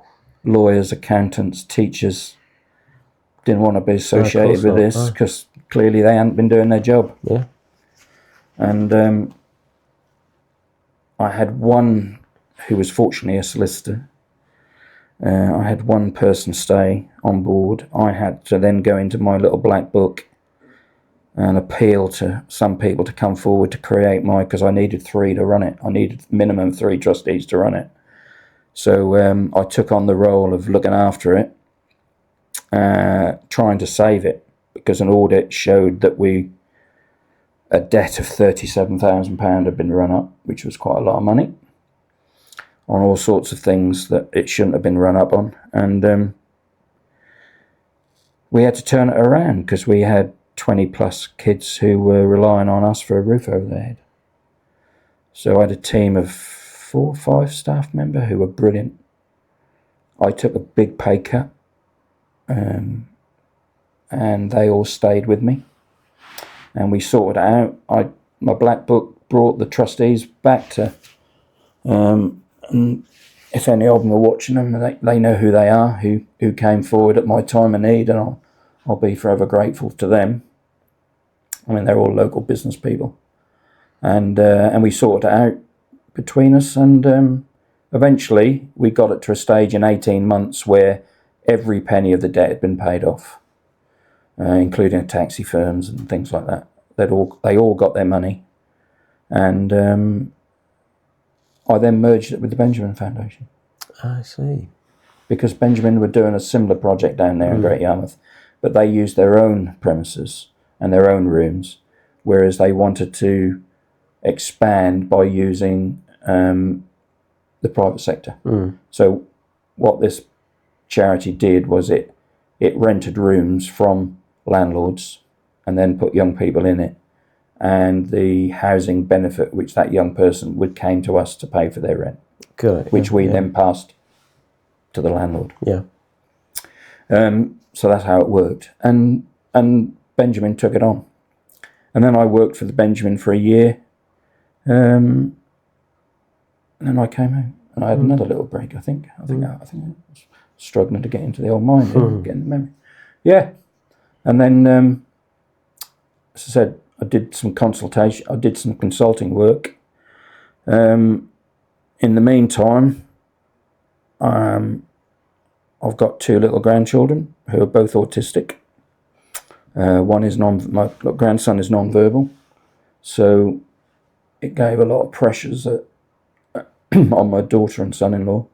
lawyers, accountants, teachers. Didn't want to be associated with this because clearly they hadn't been doing their job. Yeah. And I had one who was fortunately a solicitor. I had one person stay on board. I had to then go into my little black book and appeal to some people to come forward to create because I needed 3 to run it. I needed minimum 3 trustees to run it. So I took on the role of looking after it, trying to save it, because an audit showed that a debt of £37,000 had been run up, which was quite a lot of money, on all sorts of things that it shouldn't have been run up on. And we had to turn it around because we had 20 plus kids who were relying on us for a roof over their head. So I had a team of 4 or 5 staff members who were brilliant. I took a big pay cut, and they all stayed with me. And we sorted it out. My black book brought the trustees back to, and if any of them are watching them, they know who they are, who came forward at my time of need, and I'll be forever grateful to them. I mean, they're all local business people, and we sorted it out between us, and eventually we got it to a stage in 18 months where every penny of the debt had been paid off. Including taxi firms and things like that. They all got their money, And I then merged it with the Benjamin Foundation, I see. because Benjamin were doing a similar project down there in Great Yarmouth, but they used their own premises and their own rooms, whereas they wanted to expand by using the private sector. So what this charity did was it rented rooms from landlords and then put young people in it, and the housing benefit which that young person would came to us to pay for their rent, Good. which we then passed to the landlord. Yeah. So that's how it worked, and Benjamin took it on, and then I worked for the Benjamin for a year, and then I came home and I had another little break. I think I was struggling to get into the old mind, getting the memory. Yeah, and then as I said, I did some consultation. I did some consulting work. In the meantime, I've got 2 little grandchildren who are both autistic. One is my grandson is non-verbal, so it gave a lot of pressures on my daughter and son-in-law,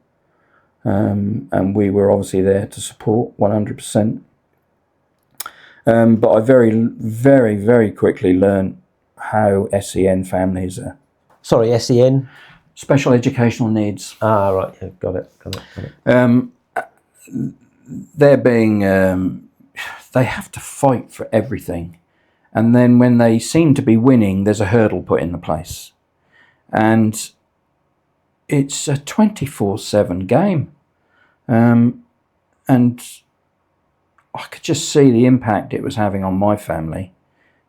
and we were obviously there to support 100%. But I very, very, very quickly learned how SEN families are. Sorry, SEN? Special educational needs. Ah, right. Yeah, got it. They're being, they have to fight for everything. And then when they seem to be winning, there's a hurdle put in the place. And it's a 24/7 game. And I could just see the impact it was having on my family,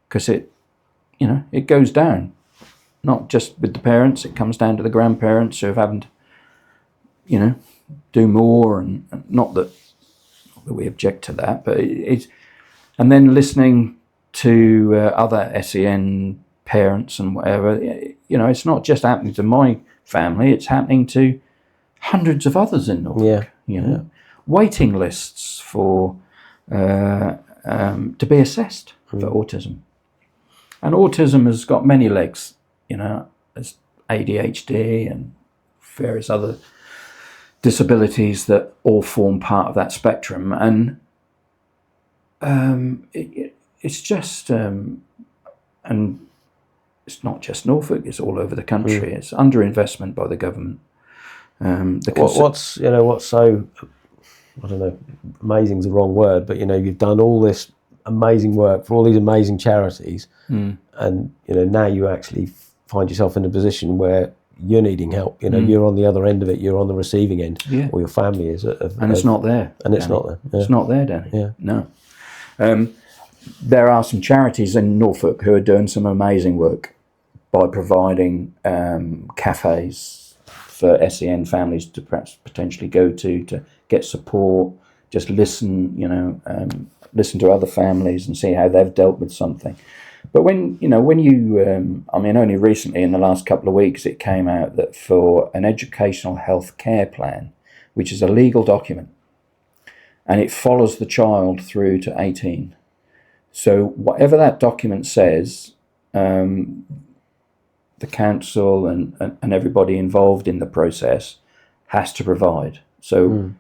because it goes down, not just with the parents, it comes down to the grandparents who have having to, do more, and not that we object to that, but it's, and then listening to other SEN parents and whatever, it's not just happening to my family, it's happening to hundreds of others in Norfolk. Waiting lists for to be assessed for autism. And autism has got many legs, as ADHD and various other disabilities that all form part of that spectrum. And it's just, and it's not just Norfolk, it's all over the country. It's underinvestment by the government. What's so, I don't know, amazing is the wrong word, but you've done all this amazing work for all these amazing charities, and now you actually find yourself in a position where you're needing help. You're on the other end of it. You're on the receiving end, or your family is. And it's not there. And it's not there. Yeah. It's not there, Danny. Yeah. No. There are some charities in Norfolk who are doing some amazing work by providing cafes for SEN families to perhaps potentially go to get support, just listen, listen to other families and see how they've dealt with something. But when you, only recently in the last couple of weeks, it came out that for an educational health care plan, which is a legal document, and it follows the child through to 18. So whatever that document says, the council and everybody involved in the process has to provide. So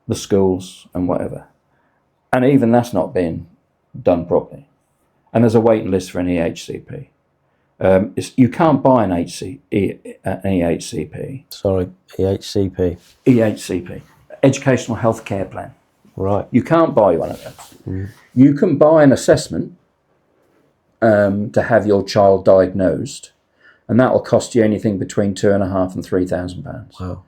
the schools and whatever. And even that's not being done properly. And there's a waiting list for an EHCP. You can't buy an EHCP. Sorry, EHCP. EHCP, Educational Health Care Plan. Right. You can't buy one of those. You can buy an assessment to have your child diagnosed, and that will cost you anything between £2,500 and £3,000. Wow.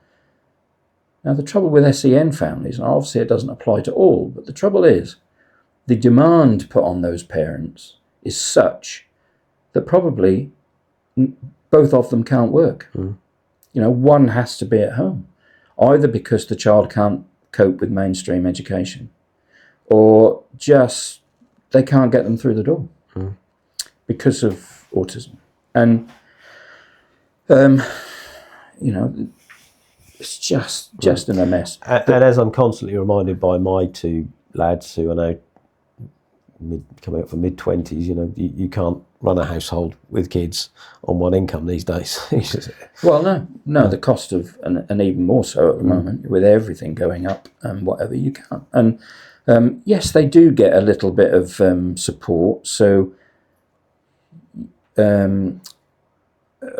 Now, the trouble with SEN families, and obviously it doesn't apply to all, but the trouble is the demand put on those parents is such that probably both of them can't work. One has to be at home, either because the child can't cope with mainstream education, or just they can't get them through the door because of autism. And it's just in a mess. And as I'm constantly reminded by my 2 lads who are now coming up for mid-20s, you can't run a household with kids on one income these days. Well, no, the cost of, and even more so at the moment, with everything going up and whatever, you can't. And yes, they do get a little bit of support. So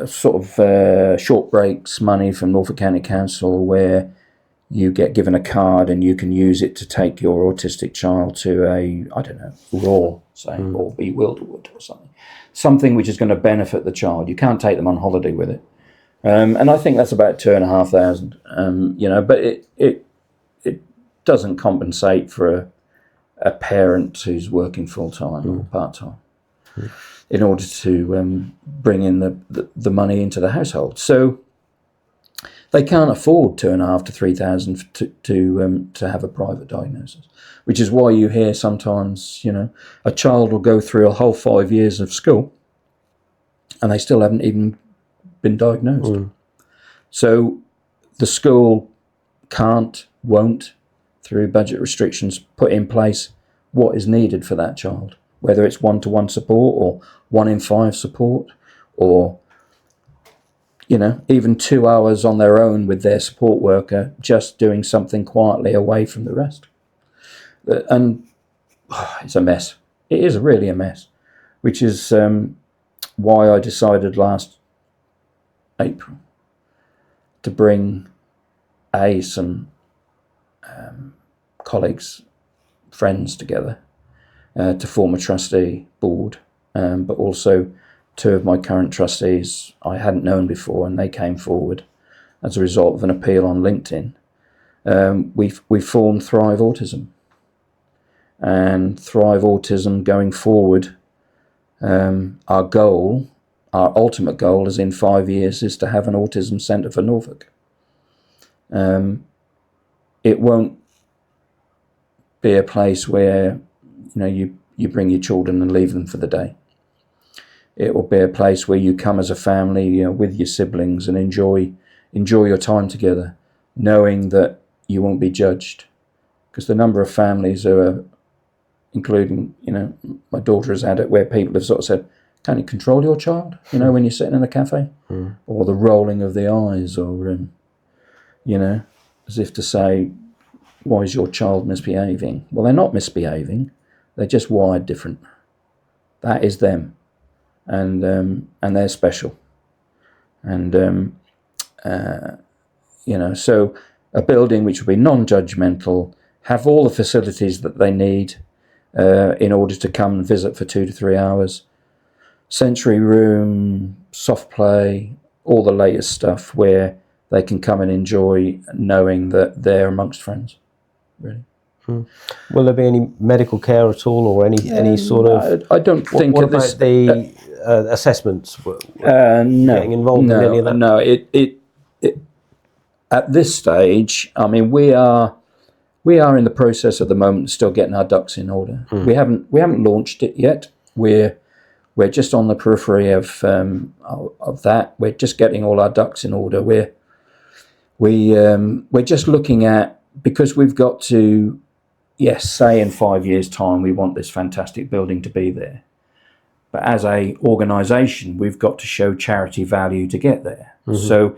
sort of short breaks money from Norfolk County Council, where you get given a card and you can use it to take your autistic child to a, I don't know, Raw, say, or Bewilderwood or something which is going to benefit the child. You can't take them on holiday with it. And I think that's about $2,500, but it doesn't compensate for a parent who's working full-time or part-time in order to bring in the money into the household. So they can't afford $2,500 to $3,000 to have a private diagnosis, which is why you hear sometimes, a child will go through a whole 5 years of school and they still haven't even been diagnosed. So the school won't, through budget restrictions, put in place what is needed for that child, whether it's one-to-one support or 1 in 5 support, or even 2 hours on their own with their support worker, just doing something quietly away from the rest. And it's a mess. It is really a mess, which is why I decided last April to bring some colleagues, friends together to form a trustee board, but also 2 of my current trustees I hadn't known before, and they came forward as a result of an appeal on LinkedIn. We formed Thrive Autism, and Thrive Autism going forward, our ultimate goal is in 5 years is to have an autism centre for Norfolk. It won't be a place where you bring your children and leave them for the day. It will be a place where you come as a family, with your siblings, and enjoy your time together, knowing that you won't be judged. Because the number of families including, my daughter has had it, where people have sort of said, "Can you control your child?" When you're sitting in a cafe, or the rolling of the eyes, or as if to say, "Why is your child misbehaving?" Well, they're not misbehaving; they're just wired different. That is them. And they're special, and so a building which will be non-judgmental, have all the facilities that they need in order to come and visit for 2 to 3 hours, sensory room, soft play, all the latest stuff where they can come and enjoy, knowing that they're amongst friends, really. Will there be any medical care at all, or any sort of? I don't think. What about the assessments? No, getting involved in any of that? No. It at this stage, I mean, we are in the process at the moment, still getting our ducks in order. We haven't launched it yet. We're just on the periphery of that. We're just getting all our ducks in order. We're just looking at, because we've got to. Yes, say in 5 years' time, we want this fantastic building to be there. But as a organisation, we've got to show charity value to get there. So,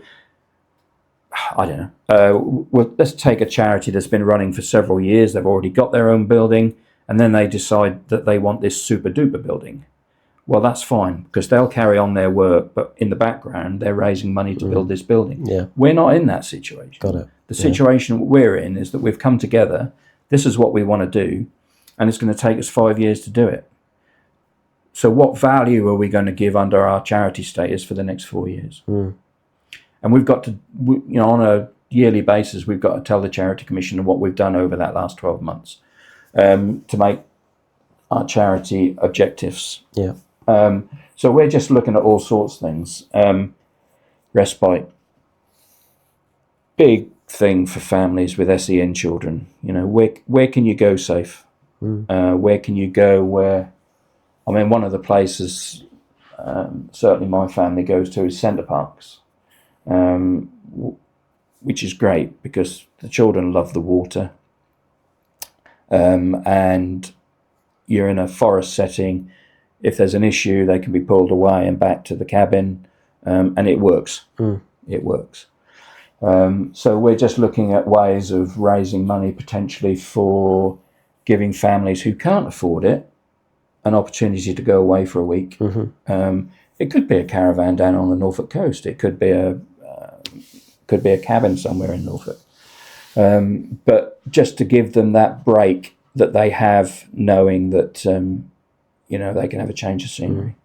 I don't know. Let's take a charity that's been running for several years. They've already got their own building, and then they decide that they want this super duper building. Well, that's fine, because they'll carry on their work, but in the background, they're raising money to build this building. Yeah. We're not in that situation. Got it. The situation we're in is that we've come together. This is what we want to do, and it's going to take us 5 years to do it. So what value are we going to give under our charity status for the next 4 years? And we've got to, on a yearly basis, we've got to tell the Charity Commission what we've done over that last 12 months to make our charity objectives. Yeah. So we're just looking at all sorts of things. Respite. Big thing for families with SEN children. Where can you go safe? Where can you go where, one of the places certainly my family goes to is centre parks, which is great because the children love the water, and you're in a forest setting. if there's an issue, they can be pulled away and back to the cabin, and it works. It works. So we're just looking at ways of raising money potentially for giving families who can't afford it an opportunity to go away for a week. It could be a caravan down on the Norfolk coast. It could be a cabin somewhere in Norfolk. But just to give them that break that they have, knowing that they can have a change of scenery.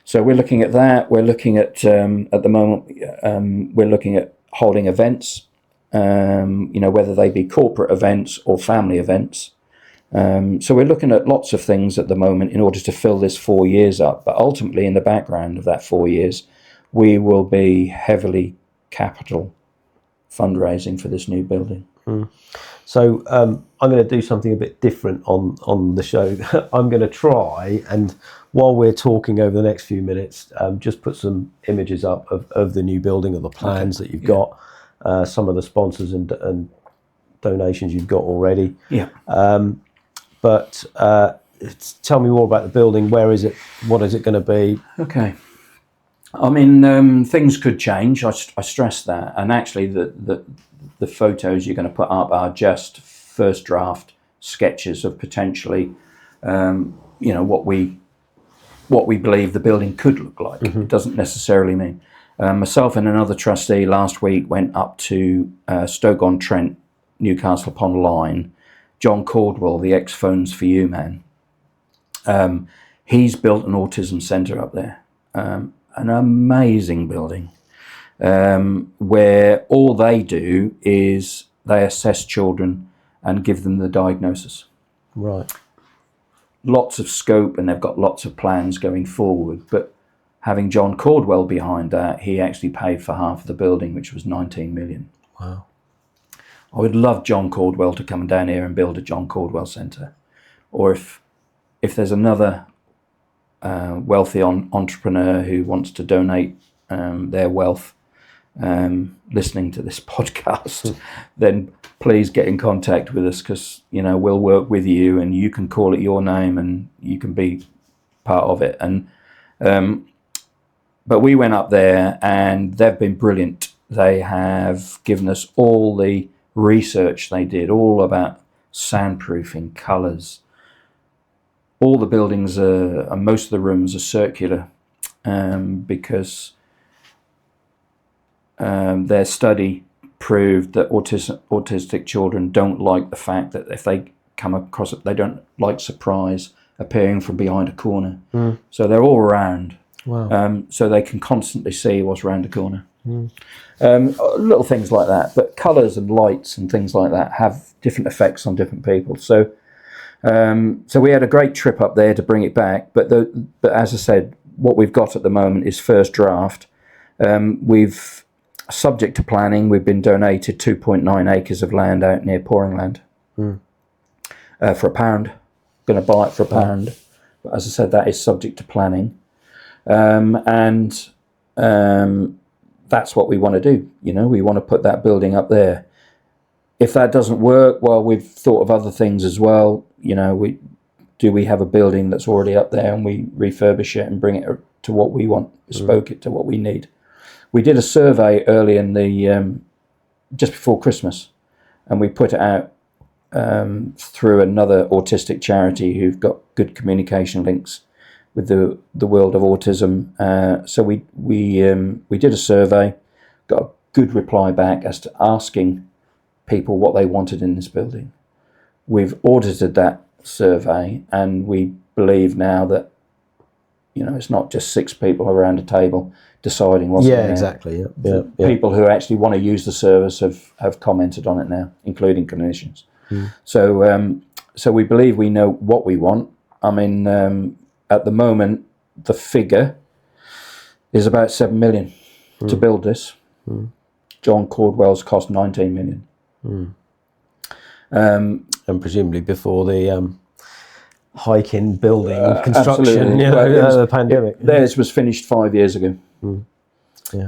So we're looking at that. We're looking at the moment. We're looking at holding events. Whether they be corporate events or family events. So we're looking at lots of things at the moment in order to fill this 4 years up. But ultimately, in the background of that 4 years, we will be heavily capital fundraising for this new building. So I'm going to do something a bit different on the show. I'm going to try, and while we're talking over the next few minutes, just put some images up of the new building, or the plans that you've got, some of the sponsors and donations you've got already. But tell me more about the building. Where is it? What is it going to be? Okay. I mean, things could change. I stress that. And actually, the photos you're going to put up are just first draft sketches of potentially, what we believe the building could look like. It doesn't necessarily mean. Myself and another trustee last week went up to Stoke-on-Trent, Newcastle upon Lyne. John Caldwell, the ex-Phones for You man, he's built an autism centre up there. An amazing building where all they do is they assess children and give them the diagnosis. Right. Lots of scope, and they've got lots of plans going forward. But having John Caldwell behind that, he actually paid for half of the building, which was 19 million. Wow. I would love John Caldwell to come down here and build a John Caldwell Centre. Or if there's another wealthy entrepreneur who wants to donate their wealth listening to this podcast, then please get in contact with us, because we'll work with you, and you can call it your name and you can be part of it. And but we went up there and they've been brilliant. They have given us all the research they did, all about soundproofing, colours. All the buildings and most of the rooms are circular because their study proved that autistic children don't like the fact that if they come across it, they don't like surprise appearing from behind a corner. So they're all around. Wow. So they can constantly see what's around the corner. Little things like that, but colours and lights and things like that have different effects on different people. So we had a great trip up there to bring it back. But as I said, what we've got at the moment is first draft. We've, subject to planning, we've been donated 2.9 acres of land out near Poringland for £1. Going to buy it for £1. But as I said, that is subject to planning. That's what we want to do. We want to put that building up there. If that doesn't work, well, we've thought of other things as well. We have a building that's already up there and we refurbish it and bring it to what we want, bespoke it to what we need. We did a survey early in the just before Christmas, and we put it out through another autistic charity who've got good communication links with the world of autism. So we did a survey, got a good reply back as to asking people what they wanted in this building. We've audited that survey, and we believe now that it's not just 6 people around a table deciding what's in there. Exactly. Yeah. People who actually want to use the service have commented on it now, including clinicians. So we believe we know what we want. I mean, at the moment, the figure is about 7 million to build this. John Caldwell's cost 19 million. And presumably before the hike in building construction, absolutely. the pandemic. Theirs was finished 5 years ago.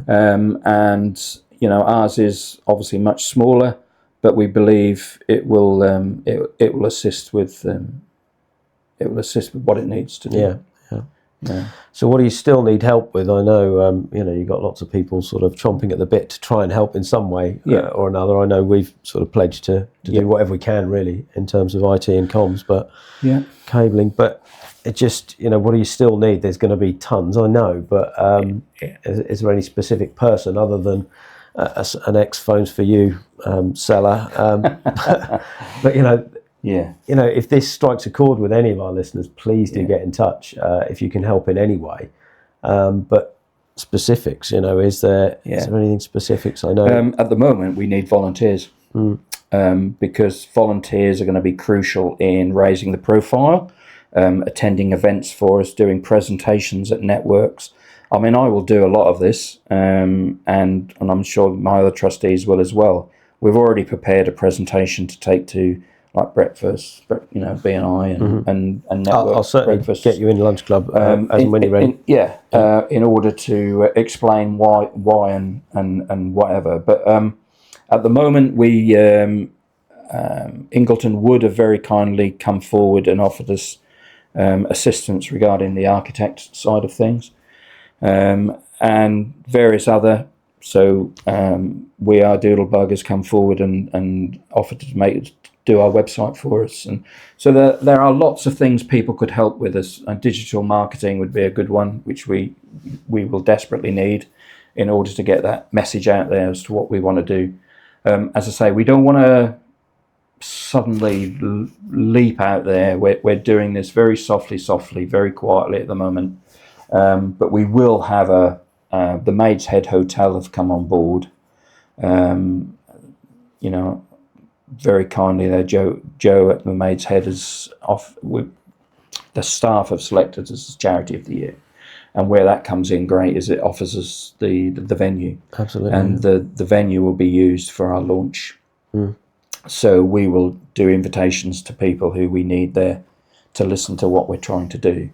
And ours is obviously much smaller, but we believe it will assist with it will assist with what it needs to do. Yeah. So what do you still need help with? I know, you've got lots of people sort of chomping at the bit to try and help in some way or another. I know we've sort of pledged to do whatever we can really in terms of IT and comms, but cabling. But it just, what do you still need? There's going to be tons, I know, but is there any specific person other than an ex Phones for You seller? But, if this strikes a chord with any of our listeners, please do get in touch if you can help in any way. But specifics, is there anything specifics? I know at the moment we need volunteers because volunteers are going to be crucial in raising the profile, attending events for us, doing presentations at networks. I mean, I will do a lot of this, and I'm sure my other trustees will as well. We've already prepared a presentation to take to like breakfast, BNI and network. I'll certainly breakfast. Get you in lunch club as and when you're ready. In order to explain why and whatever. But at the moment, we Ingleton would have very kindly come forward and offered us assistance regarding the architect side of things, and various other. So We Are Doodlebug has come forward and offered to do our website for us, and so there are lots of things people could help with us. Digital marketing would be a good one, which we will desperately need in order to get that message out there as to what we want to do. As I say, we don't want to suddenly leap out there. We're doing this very softly, very quietly at the moment, but we will have the Maid's Head Hotel have come on board. Very kindly there, Joe at the Maid's Head is off. The staff have selected us as Charity of the Year, and where that comes in great is it offers us the venue. Absolutely. And the venue will be used for our launch. So we will do invitations to people who we need there to listen to what we're trying to do.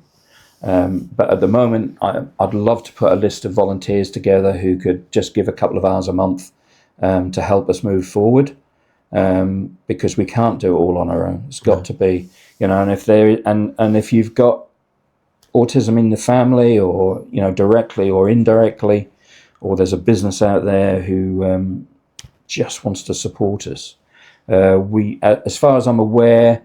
But at the moment, I'd love to put a list of volunteers together who could just give a couple of hours a month to help us move forward. Because we can't do it all on our own. It's got to be, and if you've got autism in the family, or directly or indirectly, or there's a business out there who just wants to support us, we, as far as I'm aware,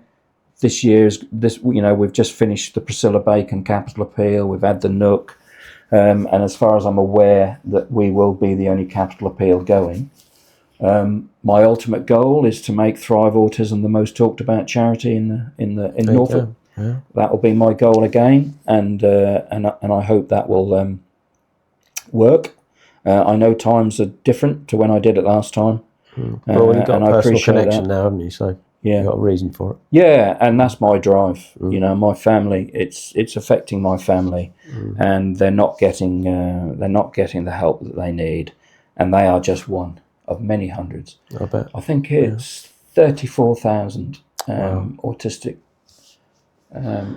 we've just finished the Priscilla Bacon capital appeal. We've had the Nook, and as far as I'm aware, that we will be the only capital appeal going. My ultimate goal is to make Thrive Autism the most talked about charity in Norfolk. That will be my goal again, and I hope that will work. I know times are different to when I did it last time. Well, you've got a personal connection now, haven't you? So you've got a reason for it. Yeah, and that's my drive. My family. It's affecting my family, and they're not getting the help that they need, and they are just one of many hundreds. I bet. I think it's 34,000 autistic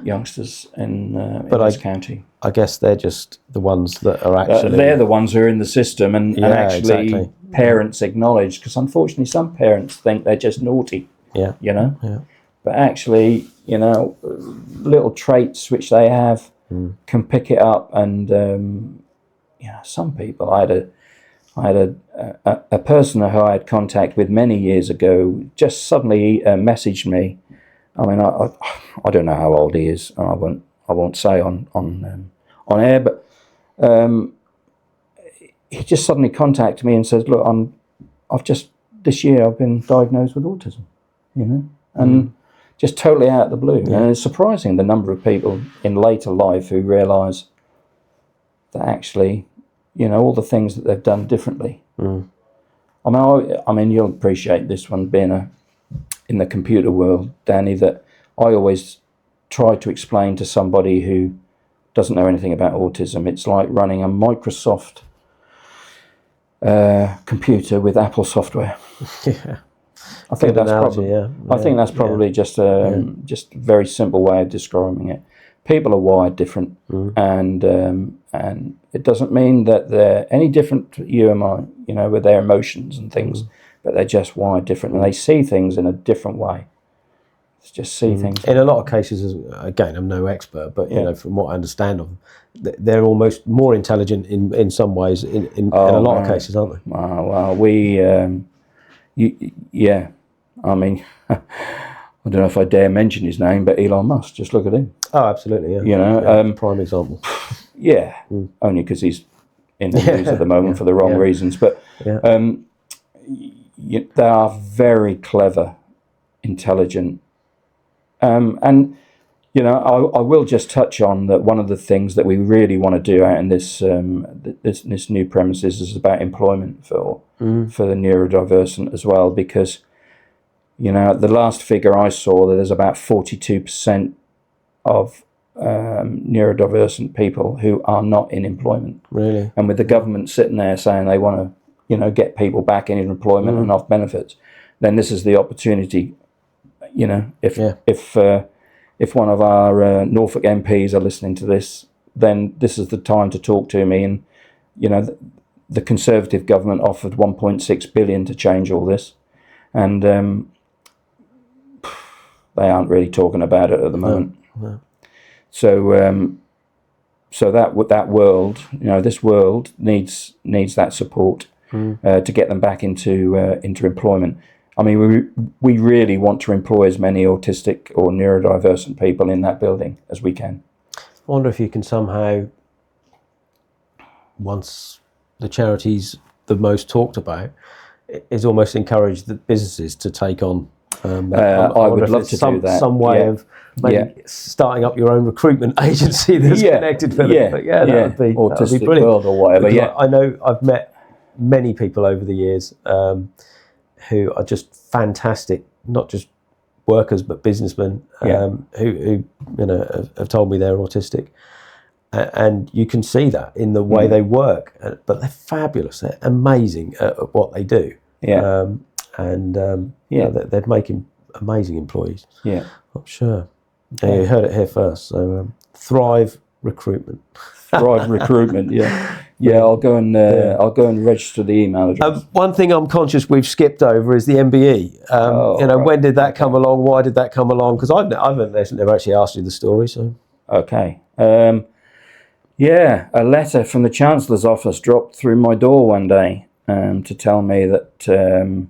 youngsters in this county. I guess they're just the ones that are actually... they're the ones who are in the system and actually parents acknowledge, because unfortunately some parents think they're just naughty, but actually, little traits which they have can pick it up, and some people... I had a person who I had contact with many years ago just suddenly messaged me. I mean, I don't know how old he is, and I won't say on air, but he just suddenly contacted me and says, "Look, this year I've been diagnosed with autism," and just totally out of the blue. And it's surprising the number of people in later life who realise that actually, all the things that they've done differently. I mean, you'll appreciate this one, being in the computer world, Danny, that I always try to explain to somebody who doesn't know anything about autism. It's like running a Microsoft computer with Apple software. I think that's probably just a very simple way of describing it. People are wired different, and it doesn't mean that they're any different to you and I, with their emotions and things, but they're just wired different, and they see things in a different way. just see things. In a lot of cases, again, I'm no expert, but you know, from what I understand of them, they're almost more intelligent in some ways in a lot of cases, aren't they? Well, yeah. I mean, I don't know if I dare mention his name, but Elon Musk. Just look at him. Oh, absolutely. Yeah. You know, prime example. Yeah, only because he's in the news at the moment for the wrong reasons. But they are very clever, intelligent, and you know, I will just touch on that. One of the things that we really want to do out in this this new premises is about employment for the neurodivergent as well, because you know, the last figure I saw, that there's about 42% of neurodivergent people who are not in employment. Really? And with the government sitting there saying they want to, you know, get people back in employment and off benefits, then this is the opportunity. You know, if one of our Norfolk MPs are listening to this, then this is the time to talk to me. And you know, the Conservative government offered 1.6 billion to change all this, and they aren't really talking about it at the moment. No. So, so that world, you know, this world needs that support to get them back into employment. I mean, we really want to employ as many autistic or neurodivergent people in that building as we can. I wonder if you can somehow, once the charities the most talked about, is almost encourage the businesses to take on. I would love to do that. Some way of maybe starting up your own recruitment agency that's connected with it. But that would be Autistic brilliant. World or whatever. Because I know I've met many people over the years who are just fantastic, not just workers but businessmen who you know have told me they're autistic, and you can see that in the way they work. But they're fabulous. They're amazing at what they do. They're making amazing employees. Yeah, I'm sure. Yeah, you heard it here first. So Thrive Recruitment. Thrive Recruitment. I'll go and register the email address. One thing I'm conscious we've skipped over is the MBE. You know, when did that come along? Why did that come along? Because I've never actually asked you the story. So okay. A letter from the Chancellor's office dropped through my door one day to tell me that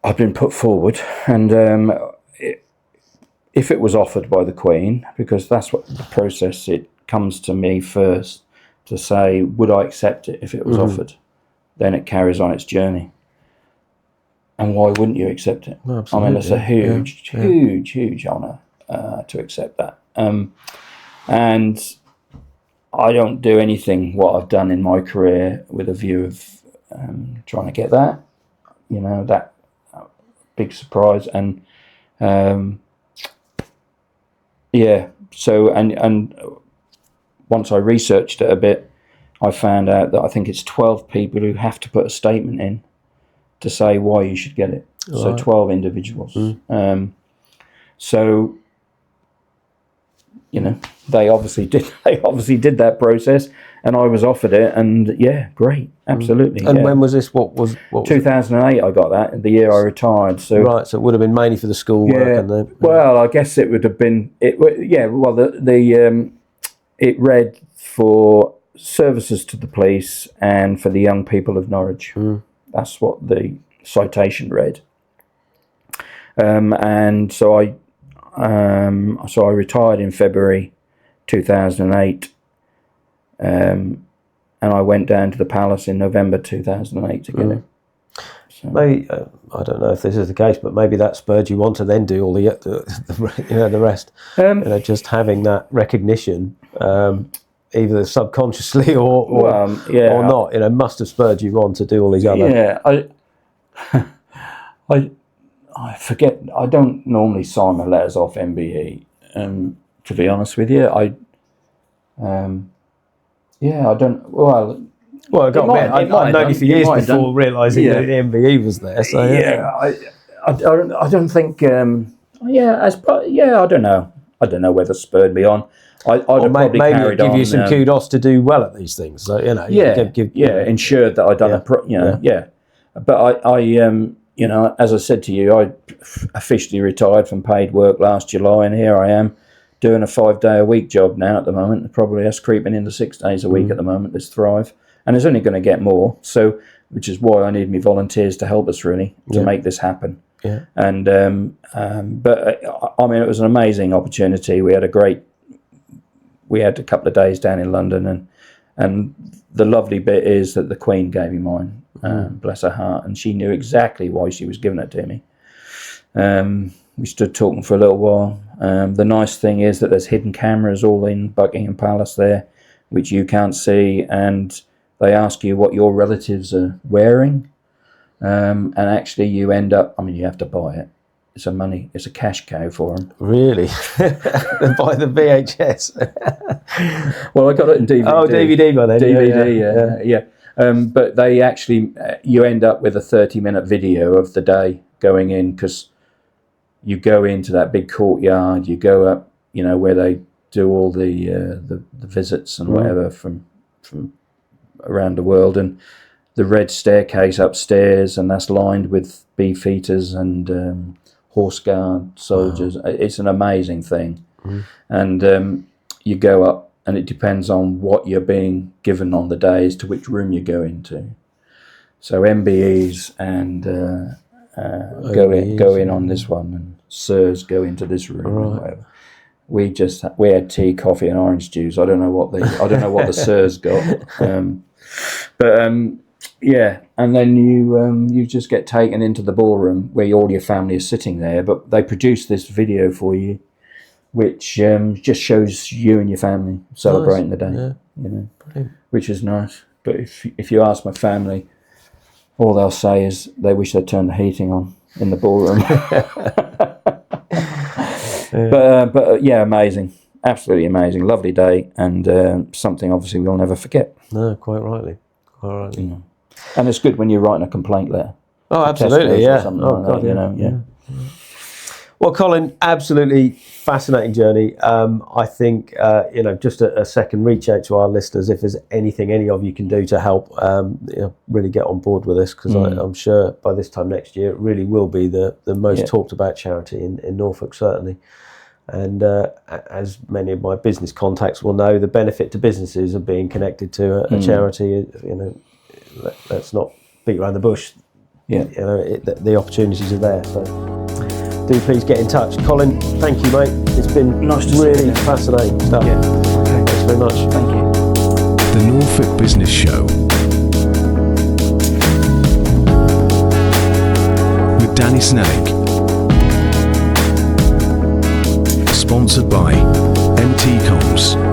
I've been put forward, and if it was offered by the Queen, because that's what the process, it comes to me first to say, would I accept it if it was offered? Then it carries on its journey. And why wouldn't you accept it? No, I mean, it's a huge honour to accept that. And I don't do anything what I've done in my career with a view of trying to get that, you know, that big surprise. And so and once I researched it a bit, I found out that I think it's 12 people who have to put a statement in to say why you should get it. Right. So 12 individuals. So, you know, they obviously did that process, and I was offered it, and great, absolutely. And when was this? What was 2008? I got that the year I retired. So right, so it would have been mainly for the school work, and the well, I guess it would have been it. Well, it read for services to the police and for the young people of Norwich. That's what the citation read. And so I retired in February 2008, and I went down to the Palace in November 2008 to get it. So. Maybe I don't know if this is the case, but maybe that spurred you on to then do all the rest. Just having that recognition, either subconsciously or not, must have spurred you on to do all these other. I forget. I don't normally sign my letters off MBE. To be honest with you, I don't. Well, I've got to admit, I've known you for years before realising that the MBE was there. So I don't think. I don't know. I don't know whether it spurred me on. I'd have probably maybe give you some kudos to do well at these things. So ensured that I'd done But you know, as I said to you, I officially retired from paid work last July, and here I am doing a 5-day-a-week job now at the moment. Probably us creeping into 6 days a week at the moment, this Thrive. And it's only going to get more, so which is why I need me volunteers to help us really to make this happen. Yeah. And but I mean, it was an amazing opportunity. We had a couple of days down in London, and the lovely bit is that the Queen gave me mine, bless her heart, and she knew exactly why she was giving it to me. We stood talking for a little while. The nice thing is that there's hidden cameras all in Buckingham Palace there, which you can't see, and they ask you what your relatives are wearing. And actually you end up, I mean, you have to buy it. It's a cash cow for them. Really? By the VHS? Well, I got it in DVD. Oh, DVD by then. DVD, yeah. But they actually, you end up with a 30-minute video of the day going in, because you go into that big courtyard, you go up, you know, where they do all the visits and whatever from around the world, and the red staircase upstairs, and that's lined with beefeaters and horse guard soldiers. Wow. It's an amazing thing. And you go up, and it depends on what you're being given on the day as to which room you go into. So MBEs and go in on this one, and sirs go into this room. Right. And whatever. We had tea, coffee, and orange juice. I don't know what the sirs got. Yeah, and then you just get taken into the ballroom where all your family is sitting there. But they produce this video for you, which just shows you and your family celebrating the day. Yeah. You know, brilliant. Which is nice. But if you ask my family, all they'll say is they wish they'd turned the heating on in the ballroom. But yeah, amazing, absolutely amazing, lovely day, and something obviously we'll never forget. No, quite rightly. Yeah. And it's good when you're writing a complaint letter. Oh, absolutely, yeah. Yeah. Well, Colin, absolutely fascinating journey. I think just a second reach out to our listeners if there's anything any of you can do to help. Really get on board with this, because I'm sure by this time next year it really will be the most talked about charity in Norfolk, certainly. And as many of my business contacts will know, the benefit to businesses of being connected to a charity. Let's not beat around the bush. Yeah, the opportunities are there. So do please get in touch. Colin, thank you, mate. It's been really fascinating stuff. Yeah. Okay. Thanks very much. Thank you. The Norfolk Business Show with Danny Snelling. Sponsored by MT Comms.